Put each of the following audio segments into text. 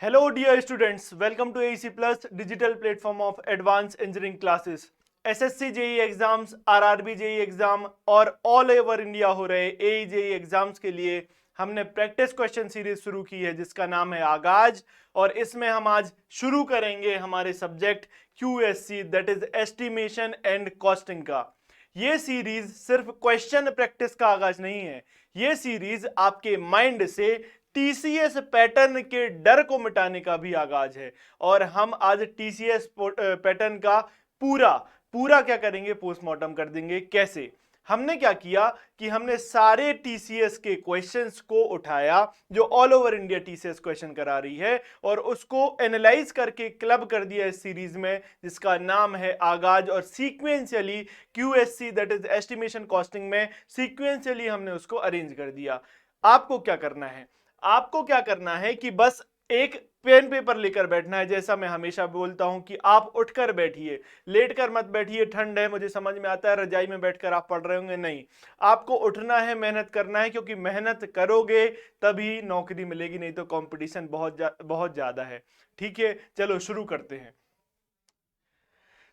Hello dear students, welcome to AEC Plus digital platform of advanced engineering classes. SSC JE exams, RRB JE exam और all over India हो रहे एई JEE exams के लिए हमने practice question series शुरू की है जिसका नाम है आगाज। और इसमें हम आज शुरू करेंगे हमारे subject QSC that is estimation and costing का। ये सीरीज सिर्फ क्वेश्चन प्रैक्टिस का आगाज नहीं है, ये सीरीज आपके माइंड से टीसीएस पैटर्न के डर को मिटाने का भी आगाज है। और हम आज टीसीएस पैटर्न का पूरा पूरा क्या करेंगे, पोस्टमार्टम कर देंगे। कैसे? हमने क्या किया कि हमने सारे टीसीएस के क्वेश्चंस को उठाया जो all over India TCS question करा रही है और उसको एनालाइज करके क्लब कर दिया इस सीरीज में जिसका नाम है आगाज। और sequentially QSC that is estimation costing में सीक्वेंशियली हमने उसको अरेंज कर दिया। आपको क्या करना है? आपको क्या करना है कि बस एक पेन पेपर लेकर बैठना है। जैसा मैं हमेशा बोलता हूं कि आप उठकर बैठिए, लेटकर मत बैठिए। ठंड है, मुझे समझ में आता है, रजाई में बैठकर आप पढ़ रहे होंगे, नहीं, आपको उठना है, मेहनत करना है, क्योंकि मेहनत करोगे तभी नौकरी मिलेगी, नहीं तो कंपटीशन बहुत ज्यादा है। ठीक है, चलो शुरू करते हैं।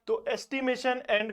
तो एस्टिमेशन एंड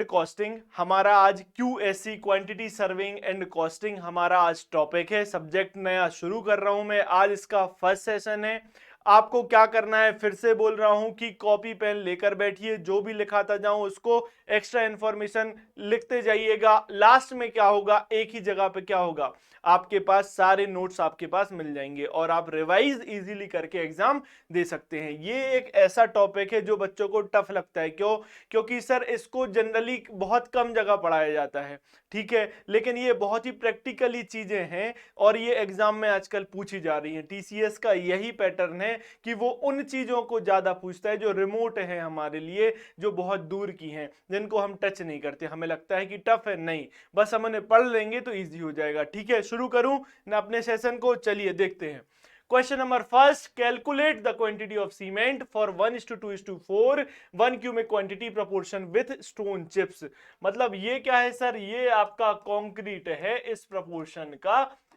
कॉस्टिंग हमारा आज QSC quantity serving and costing हमारा आज टॉपिक है। सब्जेक्ट नया शुरू कर रहा हूं मैं, आज इसका फर्स्ट सेशन है। आपको क्या करना है, फिर से बोल रहा हूं कि कॉपी पेन लेकर बैठिए, जो भी लिखाता जाऊं उसको एक्स्ट्रा इंफॉर्मेशन लिखते जाइएगा। लास्ट में क्या होगा, एक ही जगह पे क्या होगा, आपके पास सारे नोट्स आपके पास मिल जाएंगे और आप रिवाइज इजीली करके एग्जाम दे सकते हैं। ये एक ऐसा टॉपिक है जो बच्चों को टफ लगता है। क्यों? क्योंकि सर इसको जनरली बहुत कम जगह पढ़ाया जाता है, ठीक है, लेकिन ये बहुत ही प्रैक्टिकली चीजें हैं और ये एग्जाम में आजकल पूछी जा रही हैं। टीसीएस का यही पैटर्न है कि वो उन चीजों को ज्यादा पूछता है जो रिमोट है हमारे लिए, जो बहुत दूर की हैं, जिनको हम टच नहीं करते। हमें लगता है कि टफ है, नहीं, बस हम उन्हें पढ़ लेंगे तो इजी हो जाएगा। ठीक है, शुरू करूं ना अपने सेशन को, चलिए देखते हैं। Question number first, calculate the quantity of cement for 1:2:4 1 cubic quantity proportion with stone chips. मतलब ये क्या है सर, ये आपका कंक्रीट है,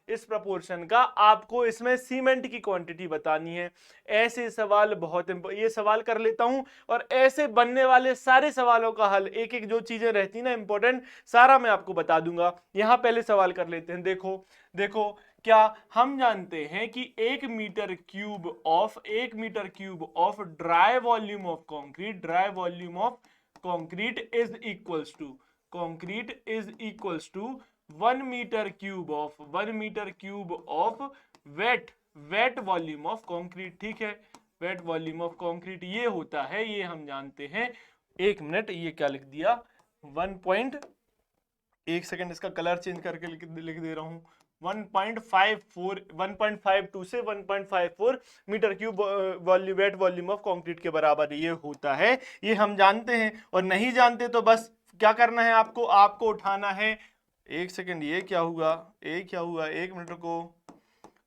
इस प्रपोर्शन का आपको इसमें सीमेंट की क्वांटिटी बतानी है। ऐसे सवाल बहुत ये सवाल कर लेता हूं और ऐसे बनने वाले सारे सवालों का हल, एक एक जो चीजें रहती ना इंपॉर्टेंट, सारा मैं आपको बता दूंगा। यहां पहले सवाल कर लेते हैं। देखो देखो, क्या हम जानते हैं कि 1 metre cube of dry volume of concrete is equals to 1 metre cube of wet volume of concrete. ठीक है, वेट वॉल्यूम ऑफ कंक्रीट ये होता है, ये हम जानते हैं। एक मिनट, ये क्या लिख दिया, 1 सेकंड, इसका कलर चेंज करके लिख दे रहा हूं। 1.52 से 1.54 metre cube wet volume of concrete के बराबर ये होता है, ये हम जानते हैं। और नहीं जानते तो बस क्या करना है, आपको उठाना है। 1 सेकंड, ये क्या हुआ, 1 मिनट को,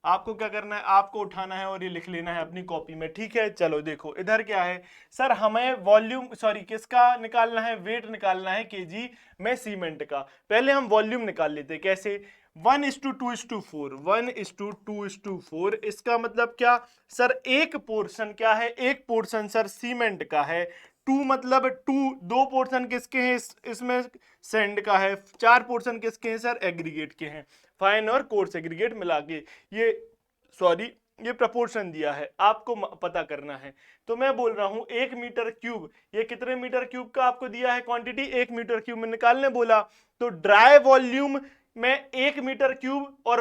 आपको क्या करना है, आपको उठाना है और ये लिख लेना है अपनी कॉपी में। ठीक है, चलो देखो इधर क्या है सर, हमें किसका निकालना है, वेट निकालना है केजी में सीमेंट का। पहले हम वॉल्यूम निकाल लेते हैं। कैसे? 1:2:4 इसका मतलब क्या सर, एक पोर्शन क्या है, एक पोर्शन सर सीमेंट का है। दो पोर्शन किसके हैं इसमें, सैंड का है। 4 पोर्शन किसके हैं सर, एग्रीगेट के हैं। फाइन और कोर्स एग्रीगेट मिला के ये प्रपोर्शन दिया है, आपको पता करना है। तो मैं बोल रहा हूं 1 मीटर क्यूब, ये कितने मीटर क्यूब का आपको दिया है क्वांटिटी, 1 मीटर क्यूब में निकालने बोला। तो ड्राई वॉल्यूम में 1 मीटर क्यूब और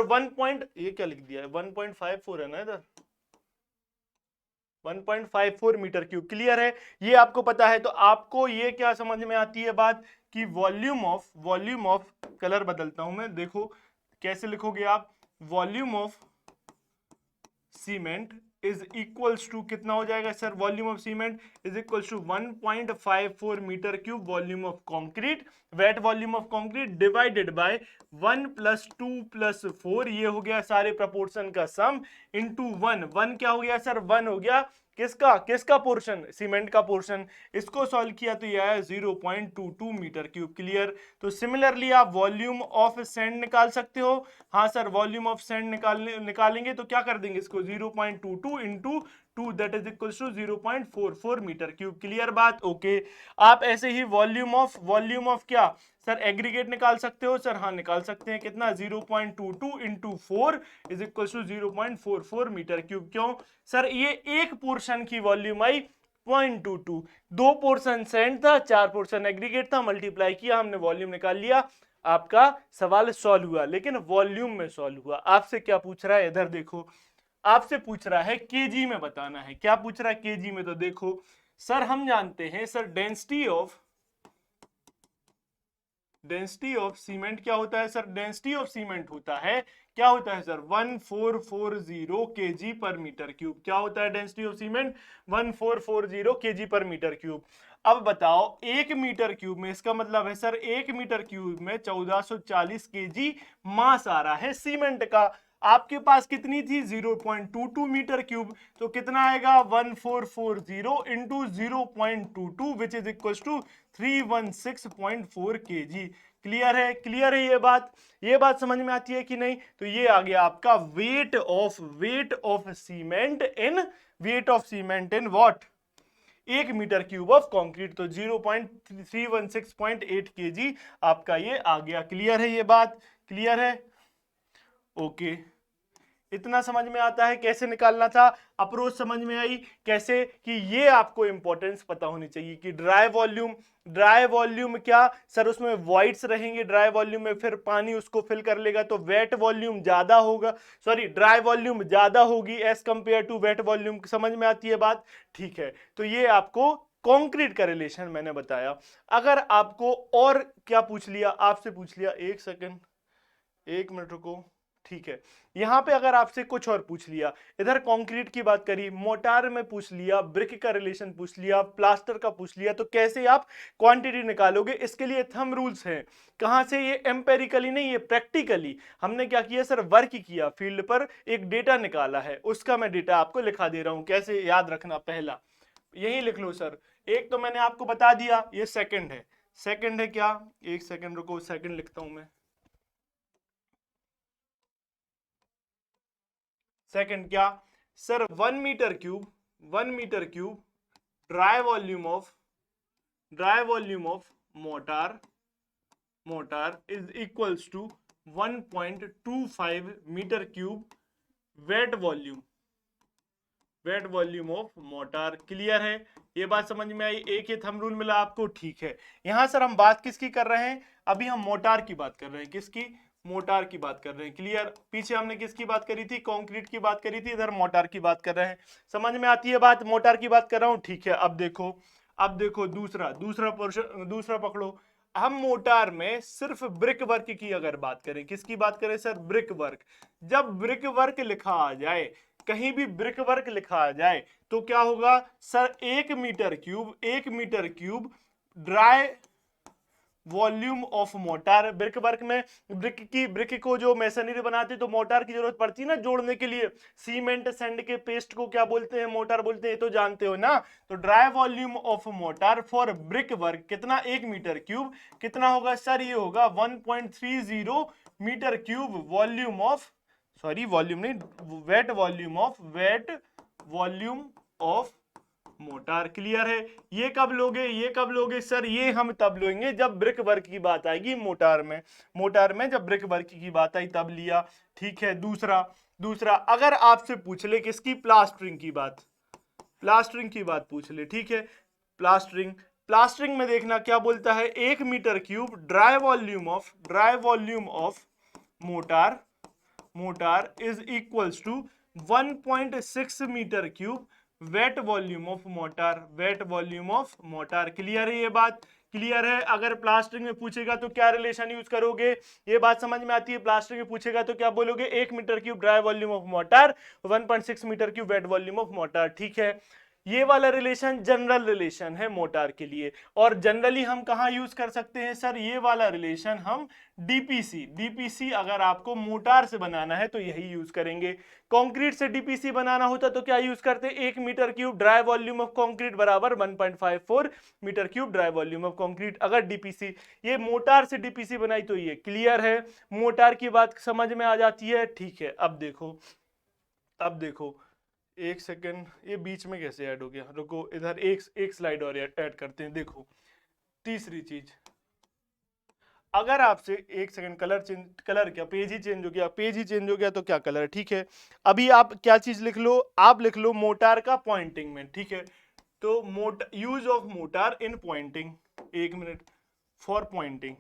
ये क्या लिख दिया है, 1.54 है ना इधर, 1.54 मीटर क्यूब। क्लियर है, ये आपको पता है। तो आपको ये क्या समझ में आती है बात कि वॉल्यूम ऑफ कलर बदलता हूं मैं, देखो कैसे लिखोगे आप, volume of cement is equals to कितना हो जाएगा sir, volume of cement is equals to 1.54 metre cube volume of concrete, wet volume of concrete divided by 1 + 2 + 4, ये हो गया सारे प्रपोर्शन का सम, इनटू 1 क्या हो गया सर, 1 हो गया किसका किसका पोर्शन, सीमेंट का पोर्शन। इसको सॉल्व किया तो ये आया 0.22 मीटर क्यूब। क्लियर। तो सिमिलरली आप वॉल्यूम ऑफ सैंड निकाल सकते हो। हाँ सर, वॉल्यूम ऑफ सैंड निकालेंगे तो क्या कर देंगे इसको, 0.22 into 2 that is equal to 0.44 metre cube. Clear बात। ओके। आप ऐसे ही वॉल्यूम ऑफ क्या सर, एग्रीगेट निकाल सकते हो सर। हाँ निकाल सकते हैं। कितना, 0.22 into 4 is equal to 0.44 metre cube. क्यों सर, ये एक पोर्शन की वॉल्यूम आई 0.22, 2 पोर्शन सैंड था, 4 पोर्शन एग्रीगेट था, मल्टीप्लाई किया, हमने वॉल्यूम निकाल लिया। आपका सवाल सॉल्व हुआ, लेकिन वॉल्यूम में सॉल्व हुआ। आपसे क्या पूछ रहा है, इधर देखो, आपसे पूछ रहा है केजी में बताना है। क्या पूछ रहा है, केजी में। तो देखो सर, हम जानते हैं सर, डेंसिटी ऑफ सीमेंट क्या होता है सर, डेंसिटी ऑफ सीमेंट होता है, क्या होता है सर, 1440 केजी पर मीटर क्यूब। क्या होता है डेंसिटी ऑफ सीमेंट, 1440 केजी पर मीटर क्यूब। अब बताओ 1 मीटर क्यूब में, इसका मतलब है सर 1 मीटर क्यूब में 1440 केजी मास आ रहा है सीमेंट का। आपके पास कितनी थी, 0.22 मीटर क्यूब। तो कितना आएगा, 1440 into 0.22 which is equal to 316.4 KG. Clear है, क्लियर है ये बात समझ में आती है कि नहीं। तो ये आ गया आपका weight of cement in what, 1 metre cube of concrete. तो 0.316.8 केजी आपका ये आ गया। क्लियर है ये बात, क्लियर है। ओके, इतना समझ में आता है कैसे निकालना था, अप्रोच समझ में आई कैसे, कि ये आपको इंपॉर्टेंस पता होनी चाहिए कि ड्राई वॉल्यूम क्या सर, उसमें वॉइड्स रहेंगे ड्राई वॉल्यूम में, फिर पानी उसको फिल कर लेगा, तो वेट वॉल्यूम ज्यादा होगा, सॉरी ड्राई वॉल्यूम ज्यादा होगी as compare to wet volume. समझ में आती है बात, ठीक है। तो ये आपको कंक्रीट का रिलेशन मैंने बताया। अगर आपको और क्या पूछ लिया, आपसे पूछ लिया, एक सेकेंड, 1 मिनट रुको, ठीक है। यहां पे अगर आपसे कुछ और पूछ लिया, इधर कंक्रीट की बात करी, मोटार में पूछ लिया, ब्रिक का रिलेशन पूछ लिया, प्लास्टर का पूछ लिया, तो कैसे आप क्वांटिटी निकालोगे। इसके लिए थंब रूल्स हैं। कहां से, ये एम्पेरिकली नहीं, ये प्रैक्टिकली। हमने क्या किया सर, वर्क किया, फील्ड पर एक डेटा निकाला है, उसका मैं डेटा आपको लिखा दे रहा हूं। कैसे याद रखना, पहला यही लिख लो सर। एक तो मैंने आपको बता दिया, ये सेकंड है क्या, एक सेकंड रुको, सेकंड लिखता हूं मैं। सेकंड क्या sir, 1 metre cube dry volume of mortar is equals to 1.25 metre cube wet volume of mortar. Clear है, ये बात समझ में आई। एक ये थंब रूल मिला आपको, ठीक है। यहां सर हम बात किसकी कर रहे हैं, अभी हम मोटार की बात कर रहे हैं, किसकी, मोटार की बात कर रहे हैं। क्लियर, पीछे हमने किसकी बात करी थी, कंक्रीट की बात करी थी, इधर मोटार की बात कर रहे हैं। समझ में आती है बात, मोटार की बात कर रहा हूं, ठीक है। अब देखो दूसरा पोर्शन, दूसरा पकड़ो। हम मोटार में सिर्फ ब्रिक वर्क की अगर बात करें, किसकी बात करें सर, ब्रिक वर्क। जब ब्रिक वर्क लिखा आ जाए, कहीं भी ब्रिक वर्क लिखा आ जाए, तो क्या होगा sir, 1 metre cube dry volume of mortar. Brick work में ब्रिक को जो मैसनरी बनाते तो मोटार की जरूरत पड़ती है ना जोड़ने के लिए, सीमेंट सैंड के पेस्ट को क्या बोलते हैं, मोटार बोलते हैं, तो जानते हो ना। तो dry volume of mortar for brick work कितना, 1 मीटर क्यूब। कितना होगा सर, ये होगा 1.30 metre cube volume of, sorry volume नहीं, wet volume of mortar. Clear है। ये कब लोगे सर, ये हम तब लेंगे जब ब्रिक वर्क की बात आएगी मोटार में जब ब्रिक वर्क की बात आई तब लिया, ठीक है। दूसरा अगर आपसे पूछ ले किसकी, प्लास्टरिंग की बात पूछ ले, ठीक है। प्लास्टरिंग में देखना क्या बोलता है, 1 metre cube dry volume of mortar is equals to 1.6 metre cube wet volume of mortar. Clear है ये बात, क्लियर है। अगर प्लास्टरिंग में पूछेगा तो क्या रिलेशन यूज करोगे, ये बात समझ में आती है। प्लास्टरिंग में पूछेगा तो क्या बोलोगे, 1 metre cube dry volume of mortar, 1.6 metre cube wet volume of mortar, ठीक है। ये वाला रिलेशन जनरल रिलेशन है मोटार के लिए, और जनरली हम कहाँ यूज कर सकते हैं सर, ये वाला रिलेशन हम डीपीसी अगर आपको मोटार से बनाना है तो यही यूज करेंगे। कंक्रीट से डीपीसी बनाना होता तो क्या यूज करते, 1 metre cube dry volume of concrete बराबर 1.54 metre cube dry volume of concrete. अगर डीपीसी, ये मोटार से डीपीसी बनाई तो ये क्लियर है, मोटार की बात समझ में आ जाती है। ठीक है, अब देखो एक सेकंड, ये बीच में कैसे ऐड हो गया, रुको इधर एक स्लाइड और ऐड करते हैं। देखो तीसरी चीज, अगर आपसे एक सेकंड, कलर क्या, पेज ही चेंज हो गया तो क्या कलर है, ठीक है। अभी आप क्या चीज लिख लो, आप लिख लो मोटार का पॉइंटिंग में, ठीक है। तो use of mortar in pointing, 1 minute, for pointing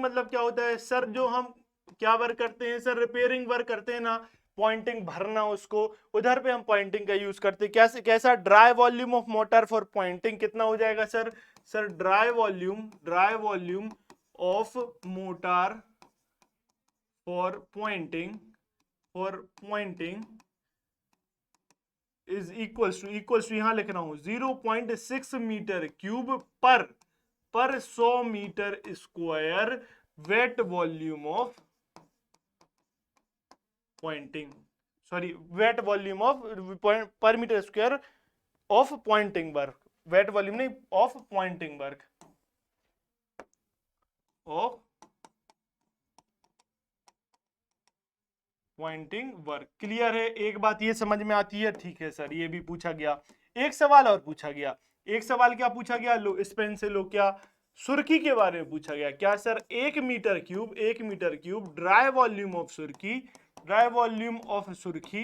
मतलब क्या होता है सर, जो हम क्या वर्क करते हैं सर, रिपेयरिंग वर्क करते हैं ना, पॉइंटिंग भरना उसको, उधर पे हम पॉइंटिंग का यूज करते हैं। कैसे, कैसा, dry volume of mortar for pointing कितना हो जाएगा sir dry volume of mortar for pointing is equals to यहां लिख रहा हूं 0.6 metre cube per 100 metre square wet volume of pointing, sorry wet volume of per metre square of pointing work, wet volume नहीं, of pointing work, of pointing work. Clear है, एक बात ये समझ में आती है, ठीक है सर, ये भी पूछा गया। एक सवाल और पूछा गया, एक सवाल क्या पूछा गया, लो इस पेन से लो, क्या, सुर्खी के बारे में पूछा गया। क्या sir, 1 metre cube dry volume of सुर्खी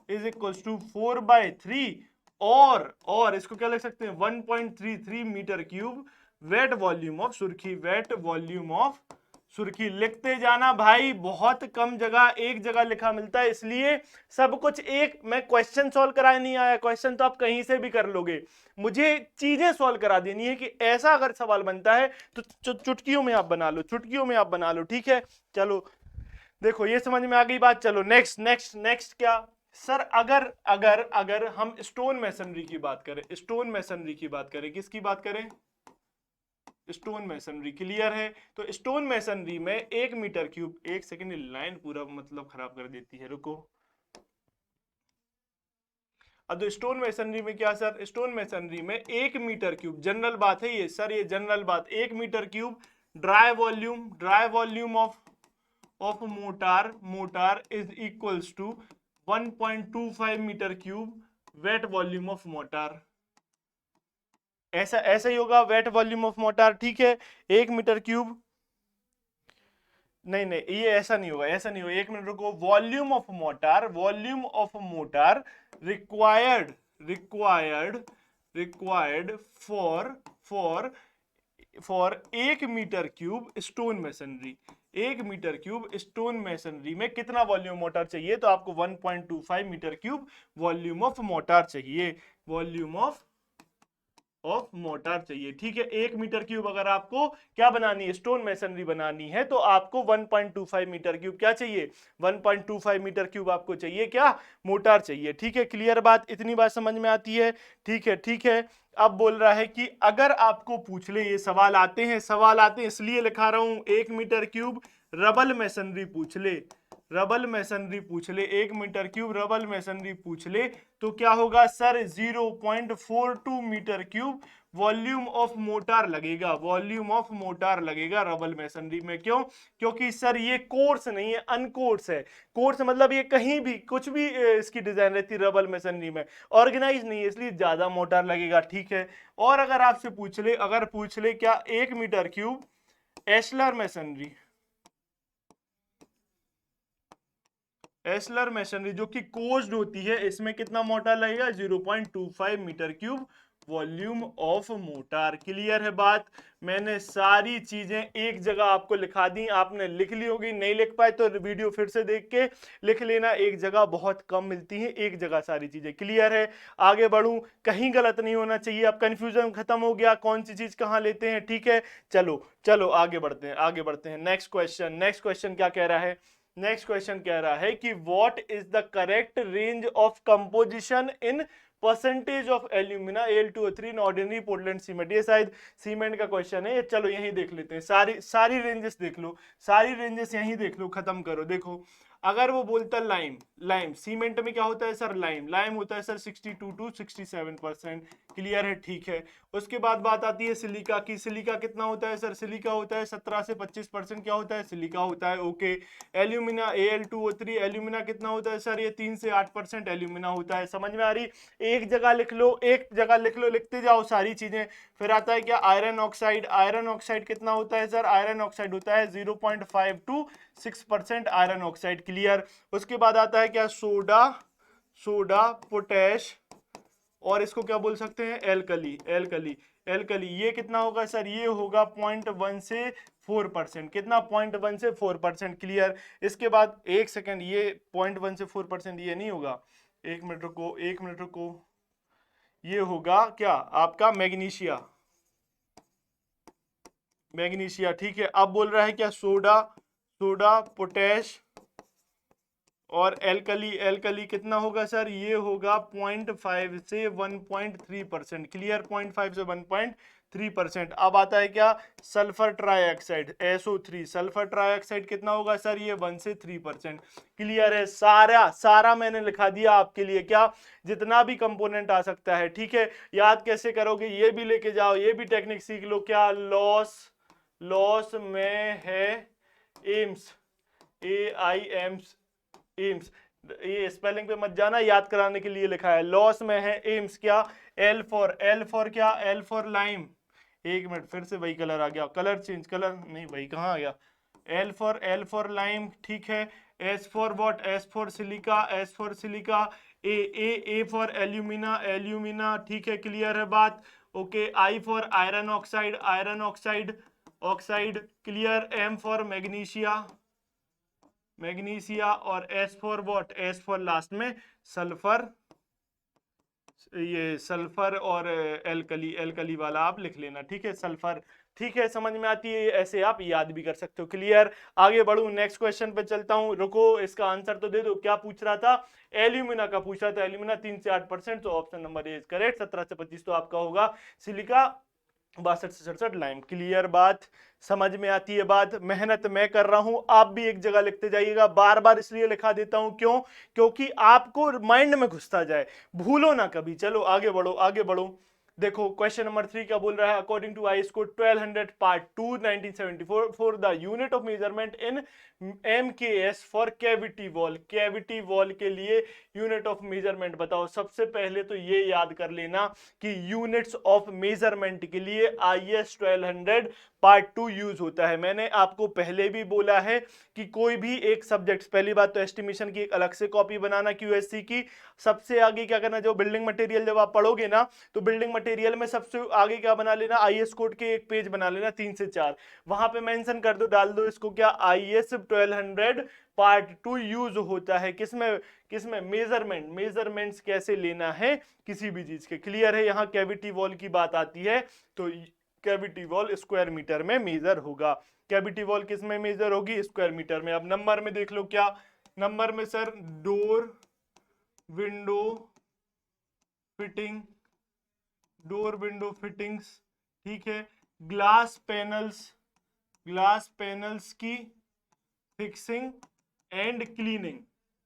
इज इक्वल टू 4/3, और इसको क्या लिख सकते हैं, 1.33 metre cube wet volume of सुर्खी। लिखते जाना भाई, बहुत कम जगह, एक जगह लिखा मिलता है, इसलिए सब कुछ एक, मैं क्वेश्चन सॉल्व कराने नहीं आया, क्वेश्चन तो आप कहीं से भी कर लोगे, मुझे चीजें सॉल्व करा देनी है कि ऐसा अगर सवाल बनता है तो चुटकियों में आप बना लो, ठीक है। चलो देखो ये समझ में आ गई बात। चलो नेक्स्ट क्या सर, अगर हम स्टोन मैसनरी की बात करें, किसकी बात करें, स्टोन मैसनरी। क्लियर है, तो स्टोन मैसनरी में 1 मीटर क्यूब, एक सेकेंड, लाइन पूरा मतलब खराब कर देती है, रुको। अब तो स्टोन मैसनरी में क्या सर, स्टोन मैसनरी में 1 मीटर क्यूब, जनरल बात है ये सर, ये जनरल बात, 1 metre cube dry volume of mortar is equals to 1.25 metre cube wet volume of mortar. ऐसा ही होगा, वेट वॉल्यूम ऑफ मोटार, ठीक है। 1 मीटर क्यूब, नहीं ये ऐसा नहीं होगा, 1 मिनट रुको, volume of mortar required for 1 metre cube stone masonry. 1 metre cube stone masonry में कितना वॉल्यूम मोटार चाहिए, तो आपको 1.25 metre cube volume of mortar चाहिए, मोटार चाहिए, ठीक है। 1 मीटर क्यूब अगर आपको क्या बनानी है, स्टोन मैसनरी बनानी है, तो आपको 1.25 मीटर क्यूब क्या चाहिए, 1.25 मीटर क्यूब आपको चाहिए, क्या, मोटार चाहिए, ठीक है। क्लियर बात, इतनी बात समझ में आती है, ठीक है। अब बोल रहा है कि अगर आपको पूछ ले, ये सवाल आते हैं इसलिए लिखा रहा हूं, 1 मीटर क्यूब रबल मैसनरी पूछ ले, 1 मीटर क्यूब रबल मैसनरी पूछ ले, तो क्या होगा sir, 0.42 metre cube volume of mortar लगेगा, रबल मैसनरी में। क्यों, क्योंकि सर ये कोर्स नहीं है, अनकोर्स है। कोर्स मतलब ये कहीं भी कुछ भी इसकी डिजाइन रहती है, रबल मैसनरी में ऑर्गेनाइज नहीं है, इसलिए ज्यादा मोटार लगेगा, ठीक है। और अगर आपसे पूछ ले क्या 1 मीटर क्यूब एशलर मैसनरी जो कि कोज्ड होती है, इसमें कितना मोटार लगेगा, 0.25 metre cube volume of mortar. Clear है बात, मैंने सारी चीजें एक जगह आपको लिखा दी, आपने लिख ली होगी, नहीं लिख पाए तो वीडियो फिर से देख के लिख लेना, एक जगह बहुत कम मिलती है, एक जगह सारी चीजें। क्लियर है, आगे बढ़ूं, कहीं गलत नहीं होना चाहिए, अब कंफ्यूजन खत्म हो गया, कौन सी चीज कहां लेते हैं, ठीक है। चलो आगे बढ़ते हैं। नेक्स्ट क्वेश्चन क्या कह रहा है, नेक्स्ट क्वेश्चन कह रहा है कि what is the correct range of composition in percentage of alumina Al2O3 in ordinary Portland cement. ये शायद सीमेंट का क्वेश्चन है, चलो यहीं देख लेते हैं। सारी रेंजेस देख लो, सारी रेंजेस यहीं देख लो, खत्म करो। देखो अगर वो बोलता है लाइम, लाइम सीमेंट में क्या होता है सर, लाइम, लाइम होता है सर 62 to 67%, क्लियर है, ठीक है। उसके बाद बात आती है सिलिका की, सिलिका कितना होता है सर, सिलिका होता है 17 से 25%, क्या होता है, सिलिका होता है, ओके। एल्यूमिना Al2O3, एल्यूमिना कितना होता है सर, ये 3 से 8% एल्यूमिना होता है। समझ में आ रही, एक जगह लिख लो, एक जगह लिख लो, लिखते जाओ सारी चीजें। फिर आता है क्या, आयरन ऑक्साइड, आयरन ऑक्साइड कितना होता है सर, आयरन ऑक्साइड होता है 0.5 to 6% आयरन ऑक्साइड, क्लियर। उसके बाद आता है क्या, सोडा, सोडा पोटैश, और इसको क्या बोल सकते हैं, एल्कली, एल्कली, एल्कली, ये कितना होगा सर, ये होगा 0.1 से 4%, कितना, 0.1 से 4%, क्लियर। इसके बाद एक सेकंड, ये 0.1 से 4% ये नहीं होगा, एक मिनट रुको, एक मिनट रुको, ये होगा क्या आपका मैग्नीशिया, मैग्नीशिया, ठीक है। अब बोल रहा है क्या, सोडा, सोडा पोटैश और एल्कली, एल्कली कितना होगा सर, ये होगा 0.5 से 1.3%, क्लियर, 0.5 से 1.3%। अब आता है क्या, sulphur trioxide SO3, sulphur trioxide कितना होगा सर, ये 1 से 3%, क्लियर है। सारा मैंने लिखा दिया आपके लिए, क्या जितना भी कंपोनेंट आ सकता है, ठीक है। याद कैसे करोगे, ये भी लेके जाओ, ये भी टेक्निक सीख लो, क्या, लॉस, लॉस में है एम्स, AIMS, एम्स, ये स्पेलिंग पे मत जाना, याद कराने के लिए लिखा है, लॉस में है एम्स, क्या, एल फॉर क्या, एल फॉर लाइम, एक मिनट फिर से वही कलर आ गया, कलर चेंज, कलर नहीं वही कहाँ आ गया, एल फॉर लाइम, ठीक है। S for what, S for silica, S for silica, A for alumina, alumina, ठीक है, क्लियर है बात, okay. I for iron oxide, iron oxide, oxide, clear. M for magnesia, magnesia, और S for what, S for last में sulphur, ये sulphur और alkali, alkali वाला आप लिख लेना, ठीक है, सल्फर, ठीक है, समझ में आती है, ऐसे आप याद भी कर सकते हो, क्लियर। आगे बढ़ू, नेक्स्ट क्वेश्चन पे चलता हूं, रुको इसका आंसर तो दे दो, क्या पूछ रहा था, एल्यूमिना का पूछा था, एल्यूमिना 3 से 8%, तो option number A is correct. 17 से 25 तो आपका होगा सिलिका, 62 से 67 लाइम, क्लियर बात, समझ में आती है बात। मेहनत मैं कर रहा हूं, आप भी एक जगह लिखते जाइएगा, बार बार इसलिए लिखा देता हूं, क्यों, क्योंकि आपको माइंड में घुसता जाए, भूलो ना कभी। चलो आगे बढ़ो, आगे बढ़ो। देखो क्वेश्चन नंबर 3 क्या बोल रहा है, according to I score 1200 part 2 1974 for the unit of measurement in MKS for cavity wall, cavity wall के लिए यूनिट ऑफ मेजरमेंट बताओ। सबसे पहले तो ये याद कर लेना कि यूनिट्स ऑफ मेजरमेंट के लिए IS 1200 पार्ट 2 यूज होता है। मैंने आपको पहले भी बोला है कि कोई भी एक सब्जेक्ट, पहली बात तो एस्टिमेशन की एक अलग से कॉपी बनाना QSC की, सबसे आगे क्या करना, जो बिल्डिंग मटेरियल जब आप पढ़ोगे ना, तो बिल्डिंग मटेरियल में सबसे आगे क्या बना लेना, IS कोड के एक पेज बना लेना 3 से 4, वहां पे मेंशन कर दो, डाल दो इसको, क्या IS 1200 पार्ट 2 यूज होता है, किसमें, किसमें, मेजरमेंट, मेजरमेंट्स कैसे लेना है किसी भी चीज के, क्लियर है। यहाँ कैविटी वॉल की बात आती है तो कैविटी वॉल स्क्वायर मीटर में मेजर होगा, कैविटी वॉल किस में मेजर होगी, स्क्वायर मीटर में। अब नंबर में देख लो, क्या नंबर में sir, door window fitting, door window fittings, ठीक है। ग्लास पैनल्स, ग्लास पैनल्स की fixing and cleaning,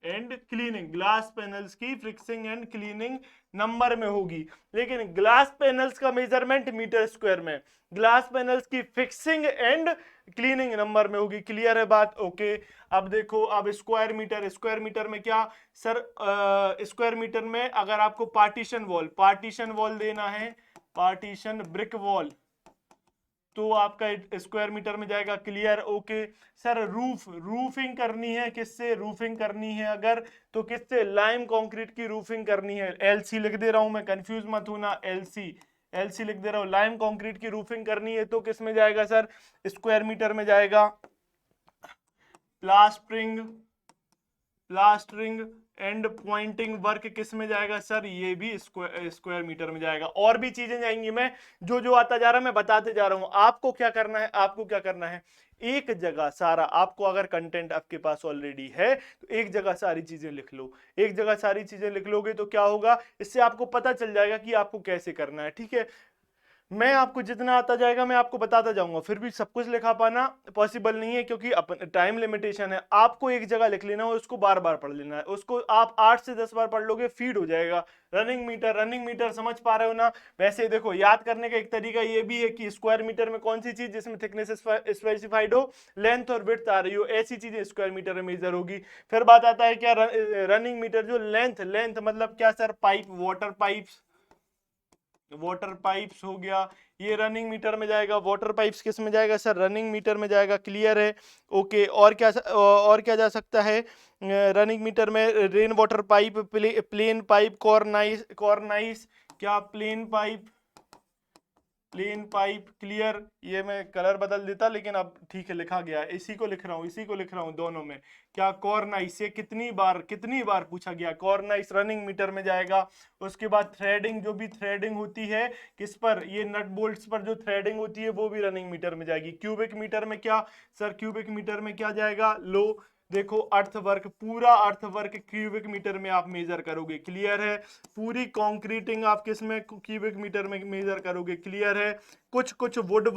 and cleaning, glass panels की फिक्सिंग एंड क्लीनिंग नंबर में होगी, लेकिन ग्लास पैनल्स का मेजरमेंट मीटर स्क्वायर में, ग्लास पैनल्स की फिक्सिंग एंड क्लीनिंग नंबर में होगी, क्लियर है बात, ओके। अब देखो, अब स्क्वायर मीटर, स्क्वायर मीटर में क्या सर, स्क्वायर मीटर में अगर आपको पार्टीशन वॉल, पार्टीशन वॉल देना है, पार्टीशन ब्रिक वॉल, तो आपका स्क्वायर मीटर में जाएगा, clear, okay. Sir roof, roofing करनी है, किससे रूफिंग करनी है अगर, तो किससे, लाइम कंक्रीट की रूफिंग करनी है, LC लिख दे रहा हूं मैं, कंफ्यूज मत होना, LC, LC लिख दे रहा हूं, लाइम कंक्रीट की रूफिंग करनी है तो किस में जाएगा सर, स्क्वायर मीटर में जाएगा। Plastering, plastering and Poynting work किस में जाएगा सर? ये भी स्क्वायर मीटर में जाएगा। और भी चीजें जाएंगी, मैं जो जो आता जा रहा है मैं बताते जा रहा हूं। आपको क्या करना है, आपको क्या करना है, एक जगह सारा, आपको अगर कंटेंट आपके पास ऑलरेडी है तो एक जगह सारी चीजें लिख लो। एक जगह सारी चीजें लिख लोगे तो क्या होगा, इससे आपको पता चल जाएगा कि आपको कैसे करना है। ठीक है, मैं आपको जितना आता जाएगा मैं आपको बताता जाऊंगा, फिर भी सब कुछ लिखा पाना पॉसिबल नहीं है क्योंकि अपन टाइम लिमिटेशन है। आपको एक जगह लिख लेना है, उसको बार बार पढ़ लेना है। उसको आप 8 से 10 बार पढ़ लोगे, फीड हो जाएगा। रनिंग मीटर समझ पा रहे हो ना? वैसे देखो, याद करने का एक तरीका ये भी है कि स्क्वायर मीटर में कौन सी चीज जिसमें थिकनेस स्पेसिफाइड हो, लेंथ और विड्थ आ रही हो, ऐसी चीजें स्क्वायर मीटर में मेजर होगी। फिर बात आता है क्या, रनिंग मीटर जो लेंथ मतलब क्या सर? पाइप, वाटर पाइप्स हो गया, ये रनिंग मीटर में जाएगा। वाटर पाइप्स किस में जाएगा सर? रनिंग मीटर में जाएगा। क्लियर है? ओके, और क्या जा सकता है रनिंग मीटर में? Rain water pipe, plain pipe, cornice, क्या प्लेन पाइप। क्लियर? ये मैं कलर बदल देता लेकिन अब ठीक है, लिखा गया है, इसी को लिख रहा हूँ, इसी को लिख रहा हूँ दोनों में। क्या कॉर्नाइस, ये कितनी बार पूछा गया, कॉर्नाइस रनिंग मीटर में जाएगा। उसके बाद थ्रेडिंग, जो भी थ्रेडिंग होती है किस पर, ये नट बोल्ट्स पर जो थ्रेडिंग होती है वो भी रनिंग मीटर में जाएगी। क्यूबिक मीटर में क्या सर? क्यूबिक मीटर में क्या जाएगा? लो देखो, अर्थ वर्क, पूरा अर्थ वर्क क्यूबिक मीटर में आप मेजर करोगे। क्लियर है? पूरी कंक्रीटिंग आप किस में, क्यूबिक मीटर में मेजर करोगे। क्लियर है? कुछ वुड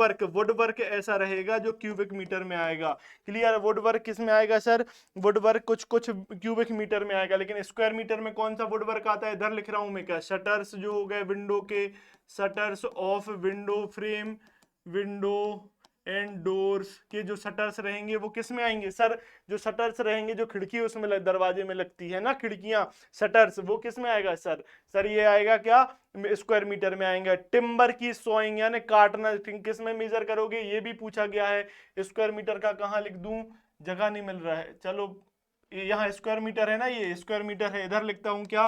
वर्क ऐसा रहेगा जो क्यूबिक मीटर में आएगा। क्लियर? वुड वर्क किस में आएगा सर? वुड वर्क कुछ क्यूबिक मीटर में आएगा, लेकिन स्क्वायर मीटर में कौन सा वुड वर्क आता है? इधर लिख रहा हूं मैं, क्या शटर्स जो हो गए विंडो के, shutters of window frame, window and doors के जो शटर्स रहेंगे वो किस में आएंगे सर? जो शटर्स रहेंगे, जो खिड़की उसमें दरवाजे में लगती है ना खिड़कियां, शटर्स, वो किस में आएगा सर? सर ये आएगा क्या, स्क्वायर मीटर में आएगा। टिम्बर की सोइंग यानी काटना किस में मेजर करोगे? ये भी पूछा गया है। स्क्वायर मीटर का कहाँ लिख दूं, जगह नहीं मिल रहा है। चलो, यहाँ स्क्वायर मीटर है ना, ये स्क्वायर मीटर है, इधर लिखता हूं क्या,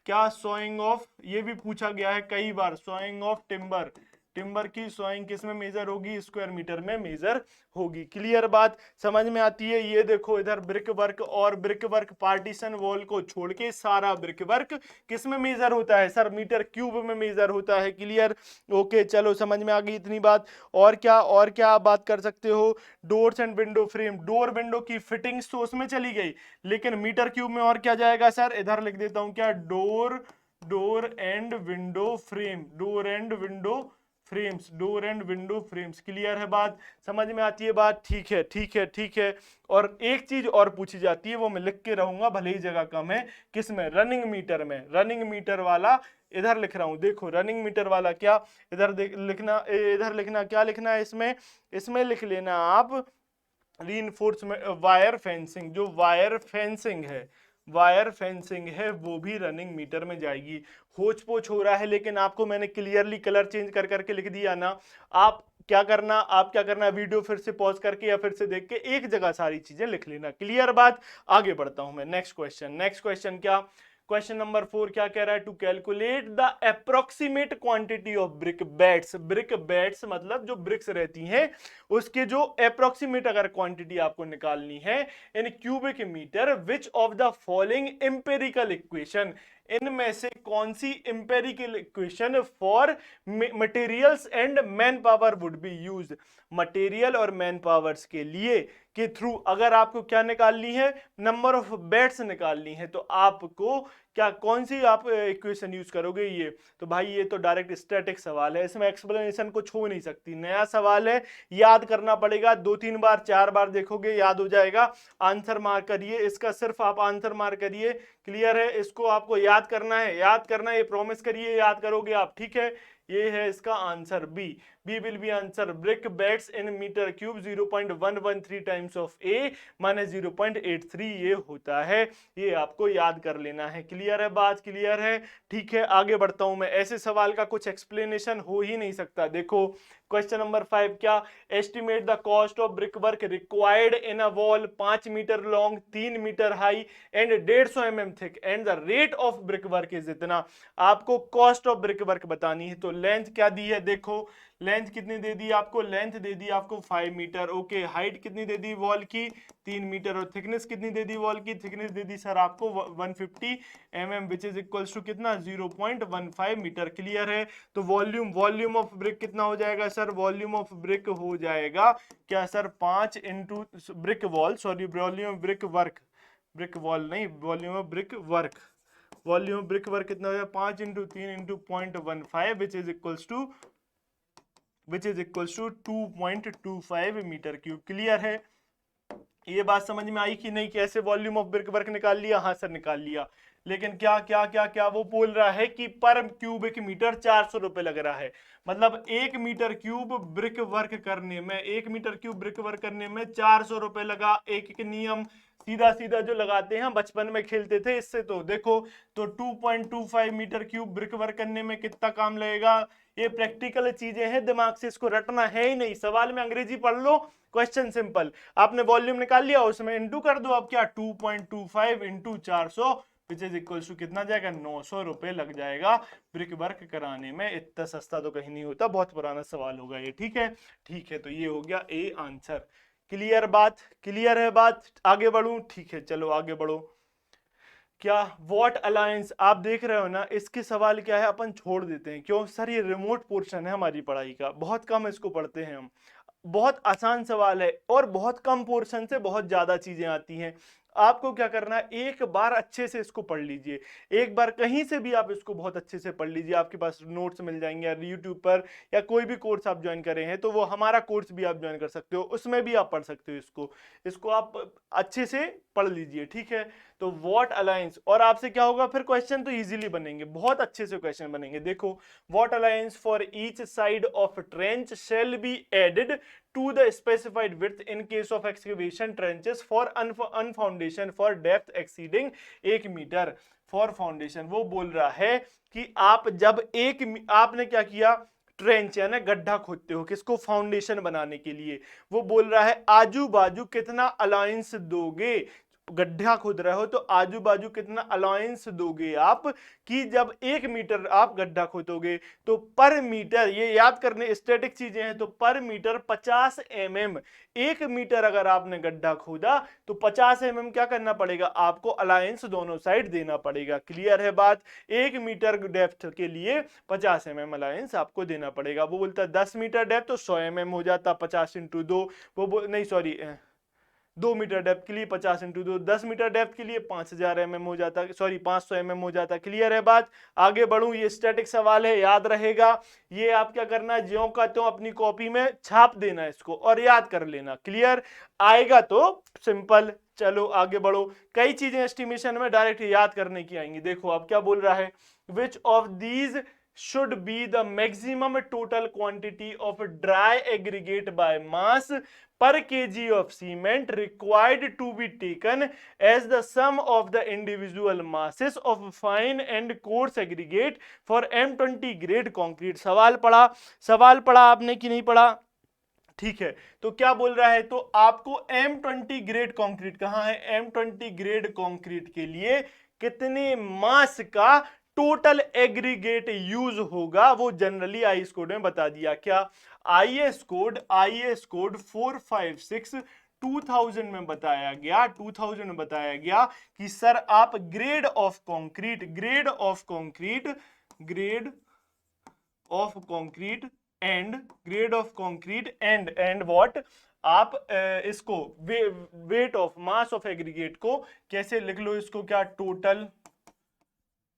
क्या सोइंग ऑफ, ये भी पूछा गया है कई बार, सोइंग ऑफ टिम्बर, टिम्बर की सोइंग किस में मेजर होगी? स्क्वायर मीटर में मेजर होगी। क्लियर बात समझ में आती है? ये देखो, इधर ब्रिक वर्क, और ब्रिक वर्क पार्टीशन वॉल को छोड़ के सारा ब्रिक वर्क किस में मेजर होता है सर? मीटर क्यूब में मेजर होता है। क्लियर? ओके, चलो समझ में आ गई इतनी बात। और क्या आप बात कर सकते हो? Doors and window frame, door window की फिटिंग्स तो उसमें चली गई, लेकिन मीटर क्यूब में और क्या जाएगा सर? इधर लिख देता हूं, क्या door and window frame, door and window frames. Clear है बात? समझ में आती है बात? ठीक है। और एक चीज और पूछी जाती है, वो मैं लिख के रहूंगा, भले ही जगह कम है। किस में? रनिंग मीटर में। रनिंग मीटर वाला इधर लिख रहा हूं, देखो रनिंग मीटर वाला क्या, इधर लिखना, इधर लिखना, क्या लिखना है इसमें? इसमें लिख लेना आप रीइंफोर्समेंट वायर फेंसिंग, जो वायर फेंसिंग है वो भी रनिंग मीटर में जाएगी। होच पोच हो रहा है, लेकिन आपको मैंने क्लियरली कलर चेंज कर करके लिख दिया ना। आप क्या करना, वीडियो फिर से पॉज करके या फिर से देख के एक जगह सारी चीजें लिख लेना। क्लियर बात? आगे बढ़ता हूं मैं, नेक्स्ट क्वेश्चन क्या, क्वेश्चन नंबर 4 क्या कह रहा है? To calculate the approximate quantity of brick beds मतलब जो ब्रिक्स रहती हैं उसके जो अप्रोक्सीमेट अगर क्वांटिटी आपको निकालनी है in cubic metre, which of the following empirical equation, इनमें से कौन सी empirical equation for materials and man power would be used? Material और मैन पावर्स के लिए के थ्रू अगर आपको क्या निकालनी है, नंबर ऑफ बेड्स निकालनी है, तो आपको क्या, कौन सी आप इक्वेशन यूज करोगे? ये तो भाई ये तो डायरेक्ट स्टैटिक सवाल है, इसमें एक्सप्लेनेशन कुछ हो नहीं सकती, नया सवाल है, याद करना पड़ेगा। 2-3 बार 4 बार देखोगे याद हो जाएगा। आंसर मार्क करिए इसका, सिर्फ आप आंसर मार्क करिए। क्लियर है? इसको आपको याद करना है, ये प्रॉमिस करिए याद करोगे आप। ठीक है, ये है इसका answer B will be answer. Brick beds in metre cube 0.113 times of A minus 0.83 ये होता है, ये आपको याद कर लेना है। क्लियर है बात? क्लियर है? ठीक है, आगे बढ़ता हूं मैं। ऐसे सवाल का कुछ एक्सप्लेनेशन हो ही नहीं सकता। देखो क्वेश्चन नंबर 5 क्या, estimate the cost of brick work required in a wall 5 metre long, 3 metre high and 150 mm thick and the rate of brick work is इतना। आपको कॉस्ट ऑफ ब्रिक वर्क बतानी है, तो लेंथ क्या दी है, देखो length कितनी दे दी आपको, लेंथ दे दी आपको 5 मीटर। ओके, हाइट कितनी दे दी वॉल की, 3 मीटर। और थिकनेस कितनी दे दी वॉल की, थिकनेस दे दी सर आपको 150 mm which is equals to कितना 0.15 मीटर। क्लियर है। तो वॉल्यूम ऑफ ब्रिक कितना हो जाएगा सर, वॉल्यूम ऑफ ब्रिक हो जाएगा क्या sir 5 into brick wall, sorry volume brick work, brick wall नहीं, volume of brick work, volume brick work कितना हो जाएगा 5 into 3 into 0.15 which is equals to 2.25 metre cube. Clear है। ये बात समझ में आई कि नहीं, कैसे वॉल्यूम ऑफ ब्रिक वर्क निकाल लिया, हाँ सर निकाल लिया। लेकिन क्या क्या क्या क्या वो बोल रहा है कि पर क्यूबिक मीटर 400 रुपए लग रहा है, मतलब 1 मीटर क्यूब ब्रिक वर्क करने में, 1 मीटर क्यूब ब्रिक वर्क करने में 400 रुपए लगा। एक एक नियम सीधा सीधा जो लगाते हैं, बचपन में खेलते थे इससे, तो देखो तो 2.25 मीटर क्यूब ब्रिक वर्क करने में कितना काम लगेगा। ये प्रैक्टिकल चीजें हैं, दिमाग से इसको रटना है ही नहीं, सवाल में अंग्रेजी पढ़ लो, क्वेश्चन सिंपल। आपने वॉल्यूम निकाल लिया, उसमें इंटू कर दो, अब क्या 2.25 into 400 which is equal to कितना जाएगा 900 रुपए लग जाएगा ब्रिक वर्क कराने में। इतना सस्ता तो कहीं नहीं होता, बहुत पुराना सवाल होगा ये। ठीक है, ठीक है, तो ये हो गया ए आंसर। क्लियर बात, क्लियर है बात, आगे बढ़ूं, ठीक है चलो आगे बढ़ो। क्या वॉट अलायंस, आप देख रहे हो ना, इसके सवाल क्या है अपन छोड़ देते हैं, क्यों सर ये रिमोट पोर्शन है हमारी पढ़ाई का, बहुत कम इसको पढ़ते हैं हम, बहुत आसान सवाल है और बहुत कम पोर्शन से बहुत ज्यादा चीजें आती हैं। आपको क्या करना है, एक बार अच्छे से इसको पढ़ लीजिए, एक बार कहीं से भी आप इसको बहुत अच्छे से पढ़ लीजिए, आपके पास नोट्स मिल जाएंगे या यूट्यूब पर, या कोई भी कोर्स आप ज्वाइन कर रहे हैं तो वो हमारा कोर्स भी आप ज्वाइन कर सकते हो, उसमें भी आप पढ़ सकते हो इसको, इसको आप अच्छे से पढ़ लीजिए। ठीक है, तो व्हाट अलायंस, और आपसे क्या होगा फिर, क्वेश्चन तो इजीली बनेंगे, बहुत अच्छे से क्वेश्चन बनेंगे। देखो what allowance for each side of trench shall be added to the specified width in case of excavation trenches for unfoundation for depth exceeding 1 metre for foundation. वो बोल रहा है कि आप जब आपने क्या किया, ट्रेंच यानी गड्ढा खोदते हो, किसको, फाउंडेशन बनाने के लिए, वो बोल रहा है आजू बाजू कितना अलायंस दोगे, गड्ढा खोद रहे हो तो आजू बाजू कितना अलायंस दोगे आप, कि जब 1 मीटर आप गड्ढा खोदोगे तो पर मीटर, ये याद करने स्टैटिक चीजें हैं, तो पर मीटर 50 mm, 1 मीटर अगर आपने गड्ढा खोदा तो 50 mm क्या करना पड़ेगा आपको, अलायंस दोनों साइड देना पड़ेगा। क्लियर है बात, 1 मीटर डेप्थ के लिए 50 mm अलायंस आपको देना पड़ेगा। वो बोलता 10 मीटर डेप्थ तो 100 mm हो जाता, 50 इंटू 2, वो नहीं सॉरी 2 मीटर डेप्थ के लिए 50 इंटू 2, 10 मीटर डेप्थ के लिए 5000 mm हो जाता, सॉरी 500 mm हो जाता। क्लियर है बात, आगे बढ़ूं, ये स्टैटिक सवाल है, याद रहेगा, ये आप क्या करना है, ज्यों का त्यों अपनी कॉपी में छाप देना इसको और याद कर लेना। क्लियर, आएगा तो सिंपल। चलो आगे बढ़ो, कई चीजें एस्टिमेशन में डायरेक्ट याद करने की आएंगी। देखो अब क्या बोल रहा है, which of these should be the maximum total quantity of dry aggregate by mass per kg of cement required to be taken as the sum of the individual masses of fine and coarse aggregate for M20 grade concrete। सवाल पढ़ा आपने कि नहीं पढ़ा, ठीक है, तो क्या बोल रहा है, तो आपको M20 ग्रेड कंक्रीट, कहां है M20 ग्रेड कंक्रीट के लिए कितने मास का टोटल एग्रीगेट यूज होगा, वो जनरली आईएस कोड में बता दिया। क्या आईएस कोड 456 2000 में बताया गया, 2000 में बताया गया कि सर आप grade of concrete and what, आप इसको weight of mass of aggregate को कैसे लिख लो, इसको क्या टोटल,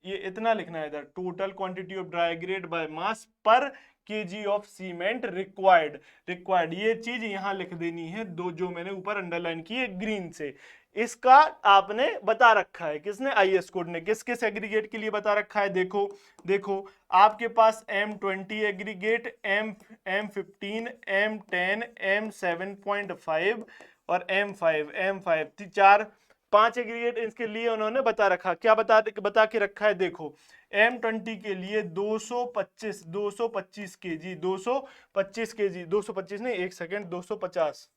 ये इतना लिखना है इधर, total quantity of dry grade by mass पर केजी ऑफ सीमेंट रिक्वायर्ड, ये चीज यहां लिख देनी है, दो जो मैंने ऊपर अंडरलाइन की है ग्रीन से, इसका आपने बता रखा है, किसने, आईएस कोड ने, किस किस एग्रीगेट के लिए बता रखा है। देखो आपके पास M20 aggregate, M15, M10, M7.5 और M5 चार 5 एग्रीगेट इसके लिए उन्होंने बता रखा। क्या बता के रखा है, देखो M20 के लिए 225 केजी, 225 नहीं, एक सेकेंड, 250,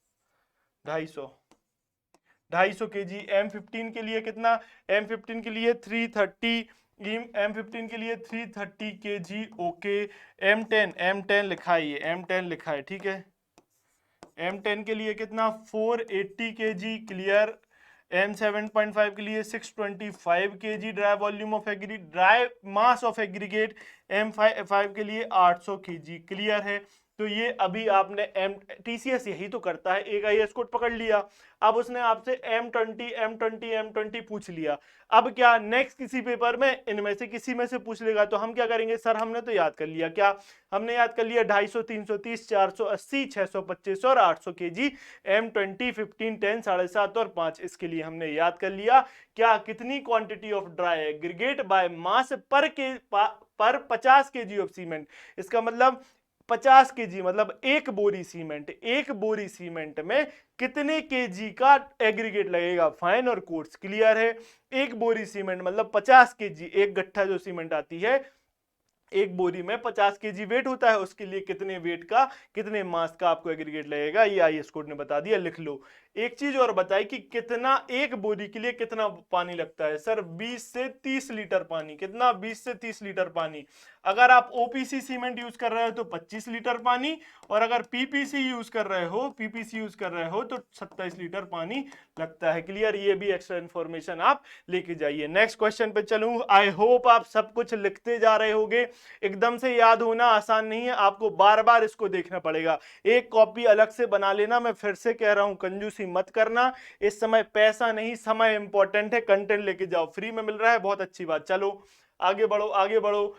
250 केजी। M15 के लिए कितना, M15 के लिए 330 M15 के लिए 330 kg, ओके। M10 लिखा है, ये M10 लिखा है, ठीक है। M10 के लिए कितना, 480 kg, क्लियर। M7.5 के लिए 625 kg dry volume of aggregate, dry mass of aggregate. M5 के लिए 800 kg, क्लियर है। तो ये अभी आपने TCS यही तो करता है, एक IAS कोड पकड़ लिया, अब उसने आपसे M20 पूछ लिया। अब क्या नेक्स्ट किसी पेपर में इनमें से किसी में से पूछ लेगा, तो हम क्या करेंगे सर, हमने तो याद कर लिया। क्या हमने याद कर लिया, 250, 330, 480, 600, 2500 और 800 kg। M20, 15, 10, 7.5 और 5, इसके लिए हमने याद कर लिया क्या, कितनी quantity of dry aggregate by mass पर 50 kg ऑफ सीमेंट। इसका मतलब 50 kg मतलब एक बोरी सीमेंट में कितने केजी का एग्रीगेट लगेगा, फाइन और कोर्स, क्लियर है। एक बोरी सीमेंट मतलब 50 kg, एक गट्ठा जो सीमेंट आती है, एक बोरी में 50 kg वेट होता है, उसके लिए कितने वेट का, कितने मास का आपको एग्रीगेट लगेगा, ये IAS कोड ने बता दिया, लिख लो। एक चीज और बताई कि कितना एक बोरी के लिए कितना पानी लगता है, सर 20 से 30 लीटर पानी। कितना, 20 से 30 लीटर पानी। अगर आप OPC सीमेंट यूज कर रहे हो तो 25 लीटर पानी, और अगर PPC यूज कर रहे हो तो 27 लीटर पानी लगता है, क्लियर। ये भी एक्स्ट्रा इन्फॉर्मेशन आप लेके जाइए। नेक्स्ट क्वेश्चन पे चलूं। आई होप आप सब कुछ लिखते जा रहे होगे, एकदम से याद होना आसान नहीं है, आपको बार बार इसको देखना पड़ेगा। एक कॉपी अलग से बना लेना, मैं फिर से कह रहा हूं कंजूसी मत करना, इस समय पैसा नहीं समय इंपॉर्टेंट है, कंटेंट लेके जाओ, फ्री में मिल रहा है, बहुत अच्छी बात। चलो आगे बढ़ो आगे बढ़ो।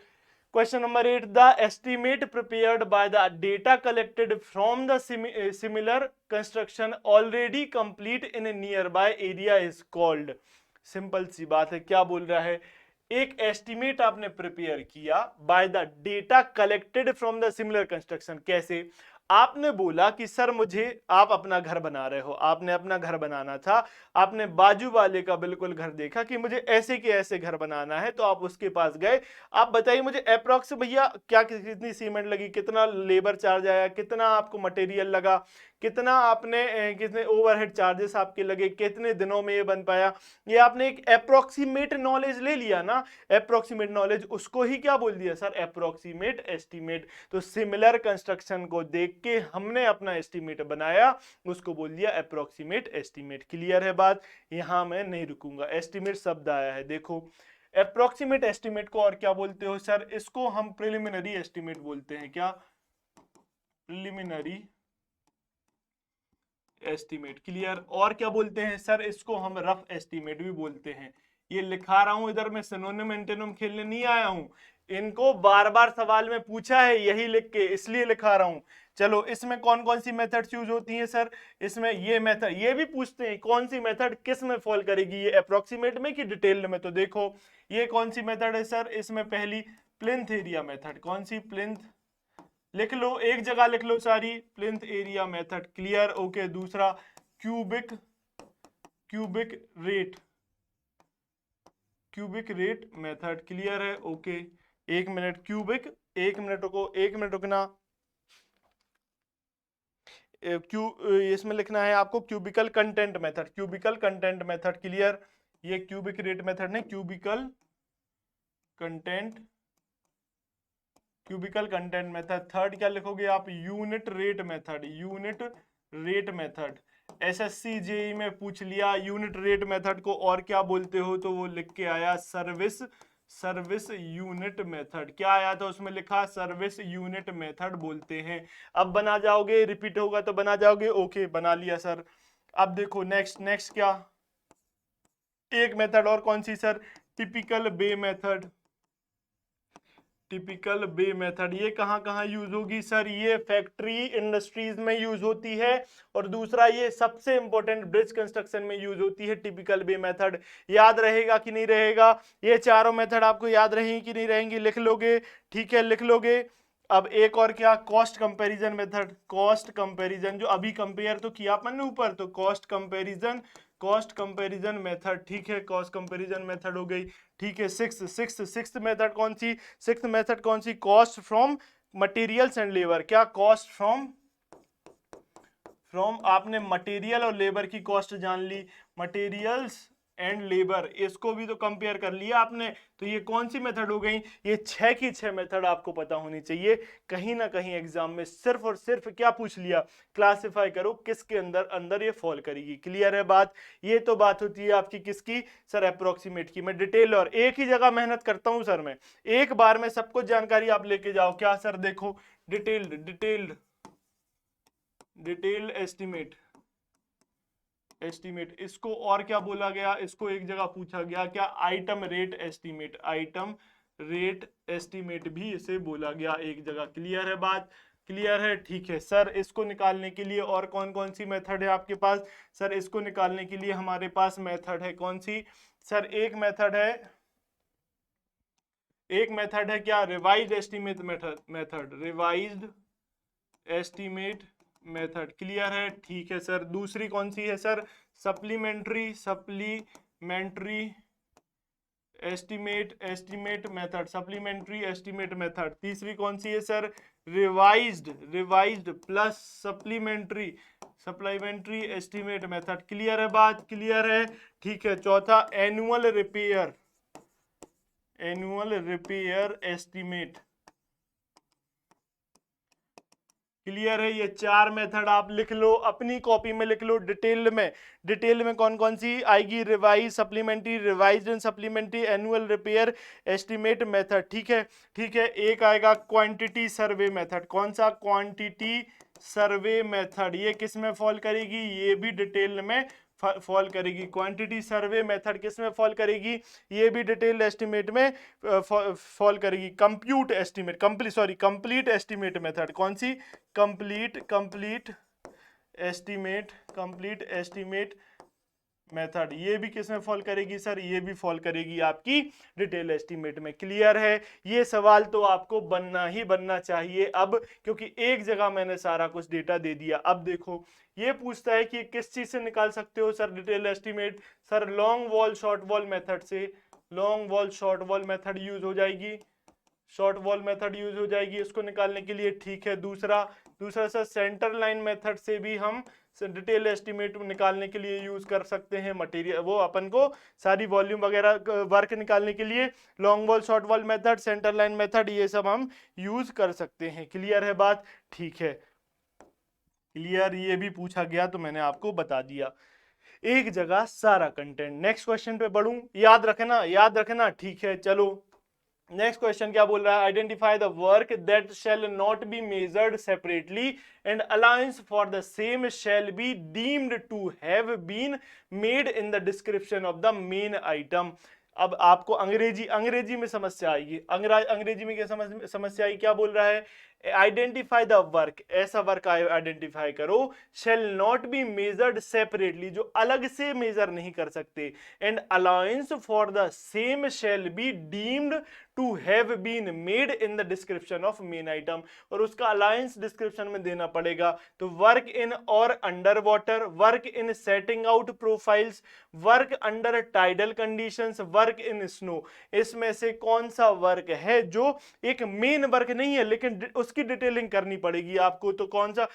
Question number 8, the estimate prepared by the data collected from the similar construction already complete in nearby area is called. Simple सी बात है, क्या बोल रहा है, एक एस्टिमेट आपने प्रिपेयर किया bye the data collected from the similar construction. कैसे, आपने बोला कि सर मुझे, आप अपना घर बना रहे हो, आपने अपना घर बनाना था, आपने बाजू वाले का बिल्कुल घर देखा कि मुझे ऐसे के ऐसे घर बनाना है, तो आप उसके पास गए, आप बताइए मुझे अप्रोक्स भैया क्या कितनी सीमेंट लगी, कितना लेबर चार्ज आया, कितना आपको मटेरियल लगा, कितना आपने कितने ओवरहेड चार्जेस आपके लगे, कितने दिनों में ये बन पाया। ये आपने एक अप्रोक्सीमेट नॉलेज ले लिया ना, अप्रोक्सीमेट नॉलेज, उसको ही क्या बोल दिया सर, अप्रोक्सीमेट एस्टीमेट। तो सिमिलर कंस्ट्रक्शन को देख के हमने अपना एस्टीमेट बनाया, उसको बोल दिया अप्रोक्सीमेट एस्टीमेट, क्लियर है बात। यहां मैं नहीं रुकूंगा, एस्टीमेट शब्द आया है, देखो अप्रोक्सीमेट एस्टीमेट को और क्या बोलते हो सर, इसको हम प्रिलिमिनरी एस्टीमेट बोलते हैं, क्या, प्रिलिमिनरी एस्टीमेट, क्लियर। और क्या बोलते हैं सर, इसको हम रफ एस्टीमेट भी बोलते हैं। ये लिखा रहा हूं इधर, मैं सिनोनिम एंटोनिम खेलने नहीं आया हूं, इनको बार बार सवाल में पूछा है, यही लिख के इसलिए लिखा रहा हूं। चलो इसमें कौन कौन सी मेथड्स यूज होती हैं सर, इसमें ये मेथड, ये भी पूछते हैं कौन सी मेथड किस में फॉल करेगी, ये अप्रोक्सीमेट में कि डिटेल्ड में। तो देखो ये कौन सी मेथड है सर, इसमें पहली प्लिंथ एरिया मेथड, कौन सी, प्लिंथ, लिख लो एक जगह लिख लो सारी, plinth area method, clear, okay. दूसरा cubic cubic rate cubic rate method, clear है, ओके। एक मिनट, क्यूबिक, एक मिनट रुकना, इसमें लिखना है आपको cubical content method, cubical content method, clear. ये क्यूबिक रेट मेथड नहीं, क्यूबिकल कंटेंट मेथड। थर्ड क्या लिखोगे आप, unit rate method, unit rate method. SSC JE में पूछ लिया यूनिट रेट मेथड को और क्या बोलते हो, तो वो लिख के आया सर्विस यूनिट मेथड। क्या आया था उसमें लिखा, सर्विस यूनिट मेथड बोलते हैं। अब बना जाओगे, रिपीट होगा तो बना जाओगे, ओके बना लिया सर। अब देखो नेक्स्ट क्या, एक मेथड और कौन सी सर, टिपिकल बे मेथड। टिपिकल बे मेथड ये कहां कहां यूज होगी सर, ये फैक्ट्री इंडस्ट्रीज में यूज होती है, और दूसरा ये सबसे इंपॉर्टेंट ब्रिज कंस्ट्रक्शन में यूज होती है टिपिकल बे मेथड। याद रहेगा कि नहीं रहेगा, ये चारों मेथड आपको याद रहेंगी कि नहीं रहेंगी, लिख लोगे, ठीक है लिख लोगे। अब एक और क्या, cost comparison method, cost comparison, जो अभी कंपेयर तो किया अपन ने ऊपर, तो कॉस्ट कंपैरिजन मेथड, ठीक है, कॉस्ट कंपैरिजन मेथड हो गई, ठीक है। सिक्स्थ मेथड कौन सी, सिक्स्थ मेथड कौन सी, cost from materials and labour. क्या, कॉस्ट फ्रॉम आपने मटेरियल और लेबर की कॉस्ट जान ली, मटेरियल्स एंड लेबर, इसको भी तो कंपेयर कर लिया आपने। तो ये कौन सी मेथड हो गई? ये 6 की 6 मेथड आपको पता होनी चाहिए। कहीं ना कहीं एग्जाम में सिर्फ और सिर्फ क्या पूछ लिया, क्लासिफाई करो किसके अंदर अंदर ये फॉल करेगी। क्लियर है बात? ये तो बात होती है आपकी किसकी सर? अप्रोक्सीमेट की। मैं डिटेल और एक ही जगह मेहनत करता हूं सर, मैं एक बार में सब कुछ जानकारी आप लेके जाओ। क्या सर? देखो डिटेल्ड डिटेल्ड डिटेल्ड एस्टीमेट, इसको और क्या बोला गया? इसको एक जगह पूछा गया क्या? Item rate estimate, item rate estimate भी इसे बोला गया एक जगह। क्लियर है बात? क्लियर है? ठीक है सर। इसको निकालने के लिए और कौन कौन सी मेथड है आपके पास? सर इसको निकालने के लिए हमारे पास मेथड है कौन सी? सर एक मेथड है क्या? Revised estimate method, revised estimate method. Clear है? ठीक है सर। दूसरी कौन सी है sir? Supplementary estimate method, supplementary estimate method. तीसरी कौन सी है sir? Revised plus supplementary estimate method. Clear है बात? क्लियर है? ठीक है। चौथा एनुअल रिपेयर एस्टीमेट। क्लियर है? ये 4 मेथड आप लिख लो, अपनी कॉपी में लिख लो डिटेल में कौन कौन सी आएगी? Revise, supplementary, revised and supplementary, annual repair estimate method. ठीक है? ठीक है। एक आएगा क्वांटिटी सर्वे मेथड। कौन सा? Quantity survey method. ये किस में फॉल करेगी? ये भी डिटेल में फॉल करेगी। क्वांटिटी सर्वे मेथड किस में फॉल करेगी? ये भी डिटेल्ड एस्टीमेट में फॉल करेगी। Complete estimate method. कौन सी? Complete estimate method. ये भी किस में फॉल करेगी सर? ये भी फॉल करेगी आपकी डिटेल एस्टीमेट में। क्लियर है? ये सवाल तो आपको बनना ही बनना चाहिए अब, क्योंकि एक जगह मैंने सारा कुछ डेटा दे दिया। अब देखो ये पूछता है कि किस चीज से निकाल सकते हो sir detail estimate? Sir long wall short wall method से, long wall short wall method use हो जाएगी, इसको निकालने के लिए। ठीक है। दूसरा सर सेंटर लाइन मेथड से भी हम डिटेल एस्टीमेट निकालने के लिए यूज कर सकते हैं। मटेरियल वो अपन को सारी वॉल्यूम वगैरह वर्क निकालने के लिए long wall, short wall method, centre line method, ये सब हम यूज कर सकते हैं। क्लियर है बात? ठीक है। क्लियर? ये भी पूछा गया तो मैंने आपको बता दिया एक जगह सारा कंटेंट। नेक्स्ट क्वेश्चन पे बढ़ूं? याद रखना। ठीक है। चलो नेक्स्ट क्वेश्चन क्या बोल रहा है? Identify the work that shall not be measured separately and allowance for the same shall be deemed to have been made in the description of the main item. अब आपको अंग्रेजी में समस्या आएगी। अंग्रेजी में क्या समस्या आई? क्या बोल रहा है? आइडेंटिफाई द वर्क, ऐसा वर्क आइडेंटिफाई करो, shall not be measured separately, जो अलग से मेजर नहीं कर सकते, and allowance for the same shall be deemed to have been made in the description of main item, और उसका अलायंस डिस्क्रिप्शन में देना पड़ेगा। तो वर्क इन और under water, work in setting out profiles, work under tidal conditions, work in snow, इसमें से कौन सा वर्क है जो एक मेन वर्क नहीं है लेकिन उसकी डिटेलिंग करनी पड़ेगी आपको? तो कौन सा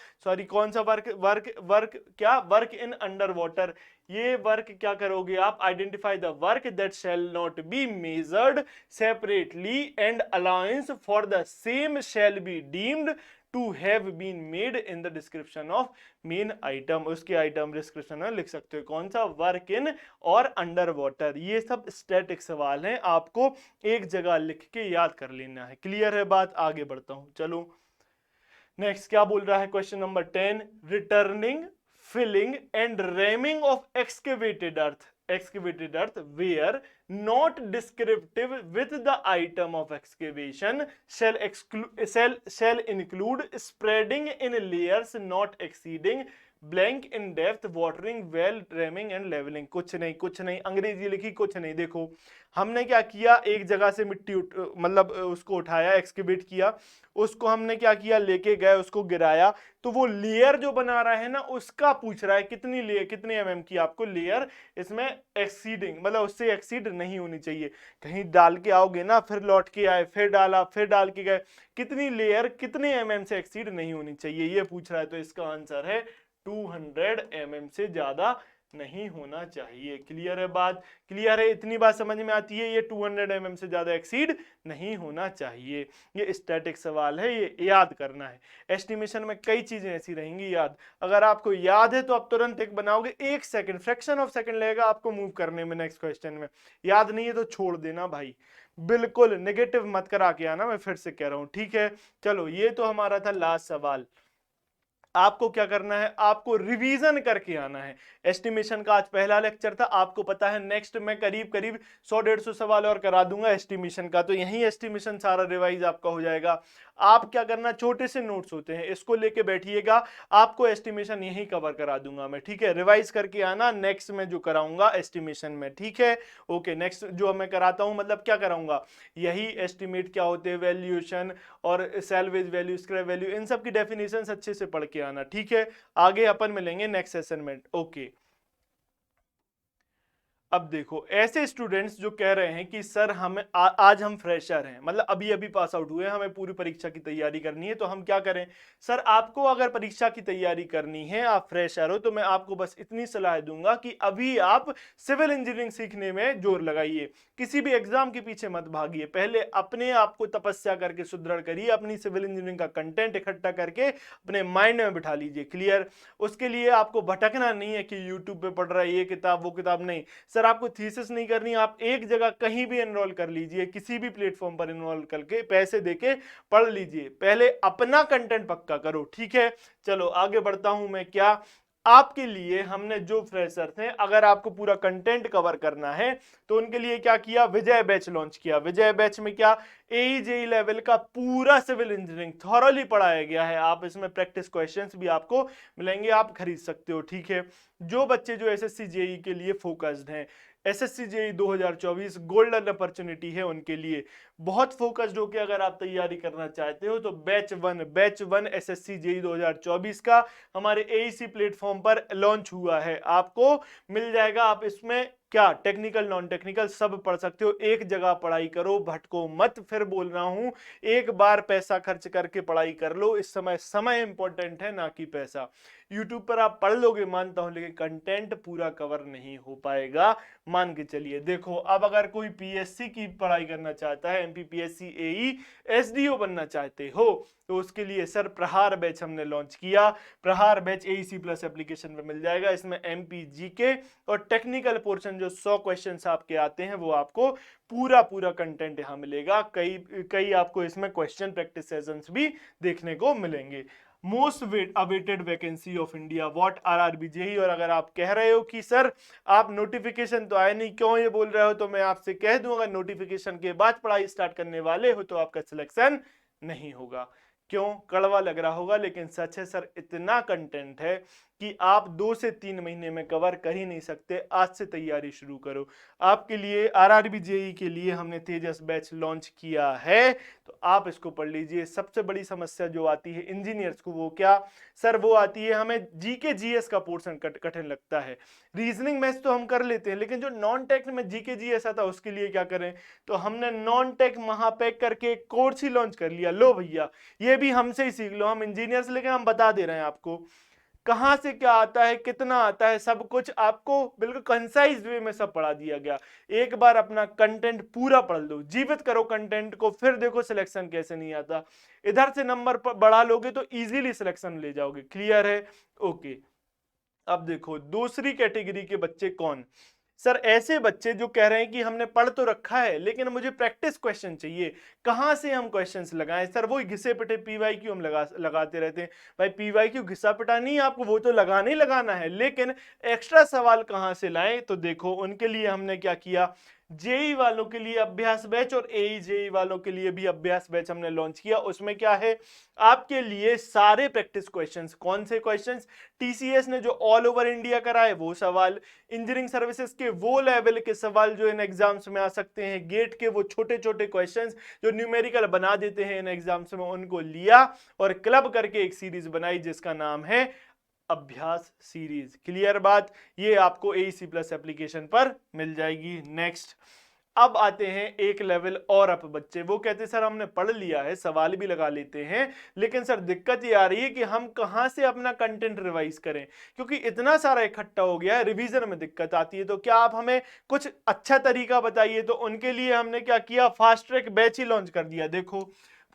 वर्क इन अंडर वाटर। ये वर्क क्या करोगे आप? Identify the work that shall not be measured separately and allowance for the same shall be deemed to have been made in the description of main item. उसके item description में लिख सकते हो कौन सा? वर्क इन और अंडर वाटर। ये सब स्टैटिक सवाल हैं, आपको एक जगह लिख के याद कर लेना है। क्लियर है बात? आगे बढ़ता हूं। चलो नेक्स्ट क्या बोल रहा है? Question number 10, returning, filling and ramming of excavated earth where not descriptive with the item of excavation shall include spreading in layers not exceeding blank in depth, watering, well, ramming and levelling. कुछ नहीं, अंग्रेजी लिखी कुछ नहीं। देखो हमने क्या किया, एक जगह से मिट्टी मतलब उसको उठाया, एक्सकेवेट किया, उसको हमने क्या किया, लेके गए, उसको गिराया, तो वो लेयर जो बना रहा है ना, उसका पूछ रहा है कितनी लेयर, कितने एमएम की आपको लेयर इसमें एक्सीडिंग, मतलब उससे एक्सीड नहीं होनी चाहिए। कहीं डाल के आओगे ना, फिर लौट के आए, फिर डाला, फिर डाल के गए, कितनी लेयर कितने एमएम से एक्सीड नहीं होनी चाहिए, ये पूछ रहा है। तो इसका आंसर है 200 mm से ज्यादा नहीं होना चाहिए। क्लियर है बात? क्लियर है? इतनी बात समझ में आती है? ये 200 mm से ज्यादा एक्सीड नहीं होना चाहिए। ये स्टैटिक सवाल है, ये याद करना है। एस्टिमेशन में कई चीजें ऐसी रहेंगी याद, अगर आपको याद है तो आप तुरंत एक बनाओगे, 1 सेकंड, फ्रैक्शन ऑफ सेकंड लगेगा आपको मूव करने में नेक्स्ट क्वेश्चन में। याद नहीं है तो छोड़ देना भाई, बिल्कुल नेगेटिव मत करा के आना, मैं फिर से कह रहा हूं, ठीक है। चलो ये तो हमारा था लास्ट सवाल। आपको क्या करना है, आपको रिवीजन करके आना है। एस्टिमेशन का आज पहला लेक्चर था, आपको पता है नेक्स्ट मैं करीब करीब 100-150 सवाल और करा दूंगा एस्टिमेशन का, तो यही एस्टिमेशन सारा रिवाइज आपका हो जाएगा। आप क्या करना, छोटे से नोट्स होते हैं, इसको लेके बैठिएगा, आपको एस्टिमेशन यही कवर करा दूंगा मैं, ठीक है। रिवाइज करके आना नेक्स्ट में जो कराऊंगा एस्टिमेशन में, ठीक है। ओके, नेक्स्ट जो मैं कराता हूं मतलब क्या कराऊंगा, यही एस्टिमेट क्या होते हैं, वैल्यूएशन और सैल्वेज वैल्यू, स्क्रैप वैल्यू, इन सब की डेफिनेशंस अच्छे से पढ़ के आना, ठीक है। आगे अपन मिलेंगे नेक्स्ट सेशन में। ओके, अब देखो ऐसे स्टूडेंट्स जो कह रहे हैं कि सर हमें आज हम फ्रेशर हैं, मतलब अभी अभी पास आउट हुए हैं, हमें पूरी परीक्षा की तैयारी करनी है, तो हम क्या करें। सर आपको अगर परीक्षा की तैयारी करनी है, आप फ्रेशर हो, तो मैं आपको बस इतनी सलाह दूंगा कि अभी आप सिविल इंजीनियरिंग सीखने में जोर लगाइए, किसी भी एग्जाम के पीछे मत भागिए, पहले अपने आप को तपस्या करके सुदृढ़ करिए, अपनी सिविल इंजीनियरिंग का कंटेंट इकट्ठा करके अपने माइंड में बिठा लीजिए। क्लियर? उसके लिए आपको भटकना नहीं है कि यूट्यूब पे पढ़ रहा है, ये किताब वो किताब, नहीं। सर आपको थीसिस नहीं करनी, आप एक जगह कहीं भी एनरोल कर लीजिए, किसी भी प्लेटफॉर्म पर एनरोल करके पैसे देके पढ़ लीजिए, पहले अपना कंटेंट पक्का करो, ठीक है। चलो आगे बढ़ता हूं मैं। क्या आपके लिए हमने जो फ्रेशर थे, अगर आपको पूरा कंटेंट कवर करना है तो उनके लिए क्या किया, विजय बैच लॉन्च किया। विजय बैच में क्या, AE-JEE लेवल का पूरा सिविल इंजीनियरिंग थॉरली पढ़ाया गया है। आप इसमें प्रैक्टिस क्वेश्चंस भी आपको मिलेंगे, आप खरीद सकते हो, ठीक है। जो बच्चे जो SSC JEE के लिए फोकस्ड हैं, SSC JEE 2024 गोल्डन अपॉर्चुनिटी है उनके लिए, बहुत फोकस्ड होकर अगर आप तैयारी करना चाहते हो तो बैच वन SSC JEE 2024 का हमारे AEC प्लेटफॉर्म पर लॉन्च हुआ है, आपको मिल जाएगा। आप इसमें क्या टेक्निकल नॉन टेक्निकल सब पढ़ सकते हो, एक जगह पढ़ाई करो, भटको मत। फिर बोल रहा हूं, एक बार पैसा खर्च करके पढ़ाई कर लो, इस समय समय इंपॉर्टेंट है ना कि पैसा। यूट्यूब पर आप पढ़ लोगे मानता हूं, लेकिन कंटेंट पूरा कवर नहीं हो पाएगा, मान के चलिए। देखो अब अगर कोई PSC की पढ़ाई करना चाहता है, MPPSC AE SDO बनना चाहते हो, तो उसके लिए सर प्रहार बैच हमने लॉन्च किया। प्रहार बैच AEC प्लस एप्लीकेशन में मिल जाएगा, इसमें MPGK और टेक्निकल पोर्शन जो 100 क्वेश्चंस आपके आते हैं वो आपको पूरा कंटेंट यहाँ मिलेगा। कई आपको इसमें क्वेश्चन प्रैक्टिस सेशंस भी देखने को मिलेंगे। Most awaited vacancy of India what RRB JEE। और अगर आप कह रहे हो कि सर आप नोटिफिकेशन तो आए नहीं, क्यों ये बोल रहे हो, तो मैं आपसे कह दूं, अगर नोटिफिकेशन के बाद पढ़ाई स्टार्ट करने वाले हो तो आपका सिलेक्शन नहीं होगा। क्यों? कड़वा लग रहा होगा, लेकिन सच है सर, इतना कंटेंट है कि आप 2 से 3 महीने में कवर कर ही नहीं सकते। आज से तैयारी शुरू करो। आपके लिए RRB JEE के लिए हमने तेजस बैच लॉन्च किया है, तो आप इसको पढ़ लीजिए। सबसे बड़ी समस्या जो आती है इंजीनियर्स को, वो क्या सर, वो आती है हमें GK GS का पोर्शन कठिन लगता है। रीजनिंग मैथ्स तो हम कर लेते हैं, लेकिन जो नॉन टेक में GK GS आता है उसके लिए क्या करें, तो हमने नॉन टेक महापैक करके एक कोर्स ही लॉन्च कर लिया। लो भैया, ये भी हमसे ही सीख लो, हम इंजीनियर्स, लेकिन हम बता दे रहे हैं आपको कहां से क्या आता है, कितना आता है, सब कुछ आपको बिल्कुल कंसाइज वे में सब पढ़ा दिया गया। एक बार अपना कंटेंट पूरा पढ़ लो, जीवित करो कंटेंट को, फिर देखो सिलेक्शन कैसे नहीं आता। इधर से नंबर बढ़ा लोगे तो इजीली सिलेक्शन ले जाओगे। क्लियर है? ओके, अब देखो दूसरी कैटेगरी के बच्चे कौन। सर ऐसे बच्चे जो कह रहे हैं कि हमने पढ़ तो रखा है लेकिन मुझे प्रैक्टिस क्वेश्चन चाहिए, कहां से हम क्वेश्चंस लगाएं। सर वो घिसे पिटे PYQ हम लगाते रहते हैं। भाई PYQ घिसा पिटा नहीं, आपको वो तो लगाना ही लगाना है, लेकिन एक्स्ट्रा सवाल कहां से लाएं, तो देखो उनके लिए हमने क्या किया, JEE वालों के लिए अभ्यास बैच और AE-JEE वालों के लिए भी अभ्यास बैच हमने लॉन्च किया। उसमें क्या है, आपके लिए सारे प्रैक्टिस क्वेश्चंस। कौन से क्वेश्चंस? TCS ने जो ऑल ओवर इंडिया कराए वो सवाल, इंजीनियरिंग सर्विसेज के वो लेवल के सवाल जो इन एग्जाम्स में आ सकते हैं, गेट के वो छोटे छोटे क्वेश्चंस जो न्यूमेरिकल बना देते हैं इन एग्जाम्स में, उनको लिया और क्लब करके एक सीरीज बनाई जिसका नाम है अभ्यास सीरीज। क्लियर बात? ये आपको AEC प्लस एप्लीकेशन पर मिल जाएगी। नेक्स्ट, अब आते हैं एक लेवल और अप बच्चे। वो कहते हैं सर हमने पढ़ लिया है, सवाल भी लगा लेते हैं, लेकिन सर दिक्कत ये आ रही है कि हम कहां से अपना कंटेंट रिवाइज करें, क्योंकि इतना सारा इकट्ठा हो गया है, रिवीजन में दिक्कत आती है। तो क्या आप हमें कुछ अच्छा तरीका बताइए। तो उनके लिए हमने क्या किया, फास्ट ट्रैक बैच ही लॉन्च कर दिया। देखो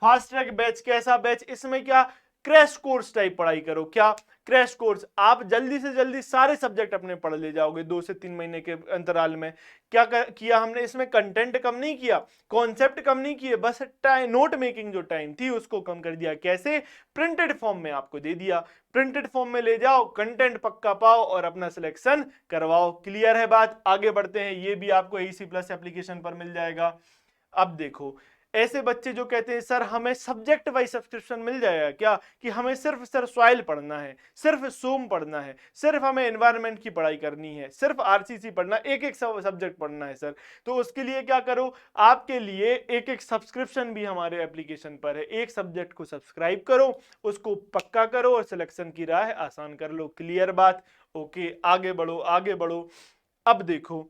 फास्ट ट्रैक बैच कैसा बैच, इसमें क्या क्रैश कोर्स टाइप पढ़ाई करो। क्या क्रैश कोर्स, आप जल्दी से जल्दी सारे सब्जेक्ट अपने पढ़ ले जाओगे 2 से 3 महीने के अंतराल में। क्या किया हमने इसमें, कंटेंट कम नहीं किया, कॉन्सेप्ट कम नहीं किए, बस टाइम नोट मेकिंग जो टाइम थी उसको कम कर दिया। कैसे, प्रिंटेड फॉर्म में आपको दे दिया, प्रिंटेड फॉर्म में ले जाओ, कंटेंट पक्का पाओ और अपना सिलेक्शन करवाओ। क्लियर है बात, आगे बढ़ते हैं। ये भी आपको AEC प्लस एप्लीकेशन पर मिल जाएगा। अब देखो ऐसे बच्चे जो कहते हैं सर हमें सब्जेक्ट वाइज सब्सक्रिप्शन मिल जाएगा क्या, कि हमें सिर्फ सर सॉइल पढ़ना है, सिर्फ सोम पढ़ना है, सिर्फ हमें एनवायरनमेंट की पढ़ाई करनी है, सिर्फ RCC पढ़ना, एक एक सब्जेक्ट पढ़ना है सर। तो उसके लिए क्या करो, आपके लिए एक एक सब्सक्रिप्शन भी हमारे एप्लीकेशन पर है। एक सब्जेक्ट को सब्सक्राइब करो, उसको पक्का करो और सिलेक्शन की राह आसान कर लो। क्लियर बात, ओके आगे बढ़ो आगे बढ़ो। अब देखो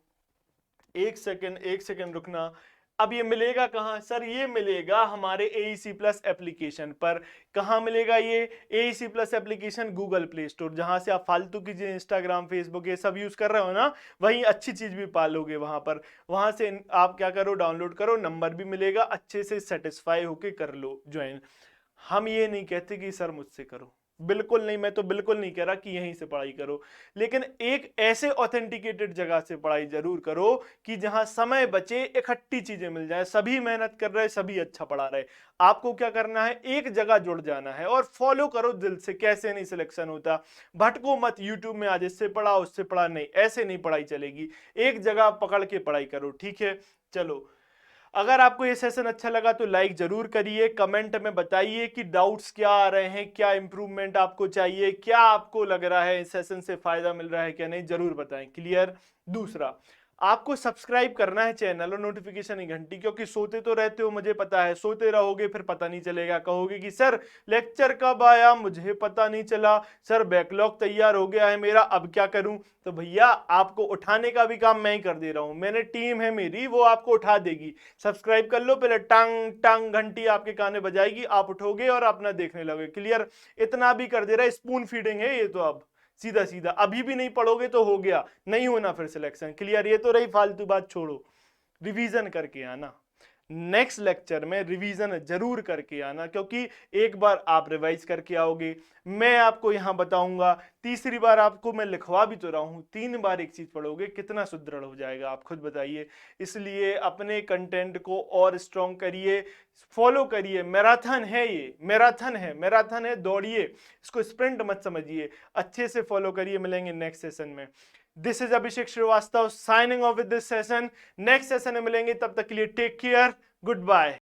एक सेकंड रुकना। अब ये मिलेगा कहां सर, ये मिलेगा हमारे AEC प्लस एप्लीकेशन पर। कहां मिलेगा ये AEC plus application, Google play store, जहां से आप फालतू की चीज इंस्टाग्राम फेसबुक ये सब यूज कर रहे हो ना, वहीं अच्छी चीज भी पालोगे वहां पर। वहां से आप क्या करो, डाउनलोड करो, नंबर भी मिलेगा, अच्छे से सेटिस्फाई होके कर लो ज्वाइन। हम ये नहीं कहते कि सर मुझसे करो, बिल्कुल नहीं, मैं तो बिल्कुल नहीं कह रहा कि यहीं से पढ़ाई करो, लेकिन एक ऐसे ऑथेंटिकेटेड जगह से पढ़ाई जरूर करो कि जहां समय बचे, इकट्ठी चीजें मिल जाए, सभी मेहनत कर रहे, सभी अच्छा पढ़ा रहे। आपको क्या करना है, एक जगह जुड़ जाना है और फॉलो करो दिल से। कैसे नहीं सिलेक्शन होता, भटको मत यूट्यूब में आज इससे पढ़ा उससे पढ़ा, नहीं ऐसे नहीं पढ़ाई चलेगी। एक जगह पकड़ के पढ़ाई करो, ठीक है। चलो, अगर आपको ये सेशन अच्छा लगा तो लाइक जरूर करिए, कमेंट में बताइए कि डाउट्स क्या आ रहे हैं, क्या इंप्रूवमेंट आपको चाहिए, क्या आपको लग रहा है इस सेशन से फायदा मिल रहा है क्या नहीं, जरूर बताएं। क्लियर। दूसरा, आपको सब्सक्राइब करना है चैनल और नोटिफिकेशन की घंटी, क्योंकि सोते तो रहते हो, मुझे पता है, सोते रहोगे फिर पता नहीं चलेगा, कहोगे कि सर लेक्चर कब आया मुझे पता नहीं चला, सर बैकलॉग तैयार हो गया है मेरा, अब क्या करूं। तो भैया आपको उठाने का भी काम मैं ही कर दे रहा हूं, मैंने टीम है मेरी, वो आपको उठा देगी। सब्सक्राइब कर लो पहले, टांग टांग घंटी आपके कान में बजाएगी, आप उठोगे और अपना देखने लगोगे। क्लियर। इतना भी कर दे रहा है, स्पून फीडिंग है ये तो। अब सीधा सीधा अभी भी नहीं पढ़ोगे तो हो गया, नहीं होना फिर सिलेक्शन। क्लियर। ये तो रही फालतू बात, छोड़ो, रिवीजन करके आना। नेक्स्ट लेक्चर में रिवीजन जरूर करके आना, क्योंकि एक बार आप रिवाइज करके आओगे, मैं आपको यहां बताऊंगा, तीसरी बार आपको मैं लिखवा भी तो रहा हूं, 3 बार एक चीज पढ़ोगे कितना सुदृढ़ हो जाएगा, आप खुद बताइए। इसलिए अपने कंटेंट को और स्ट्रॉन्ग करिए, फॉलो करिए। मैराथन है ये, मैराथन है, दौड़िए, इसको स्प्रिंट मत समझिए, अच्छे से फॉलो करिए। मिलेंगे नेक्स्ट सेशन में। This is Abhishek Srivastava signing off with this session. Next session में मिलेंगे, तब तक के लिए टेक केयर, गुड बाय।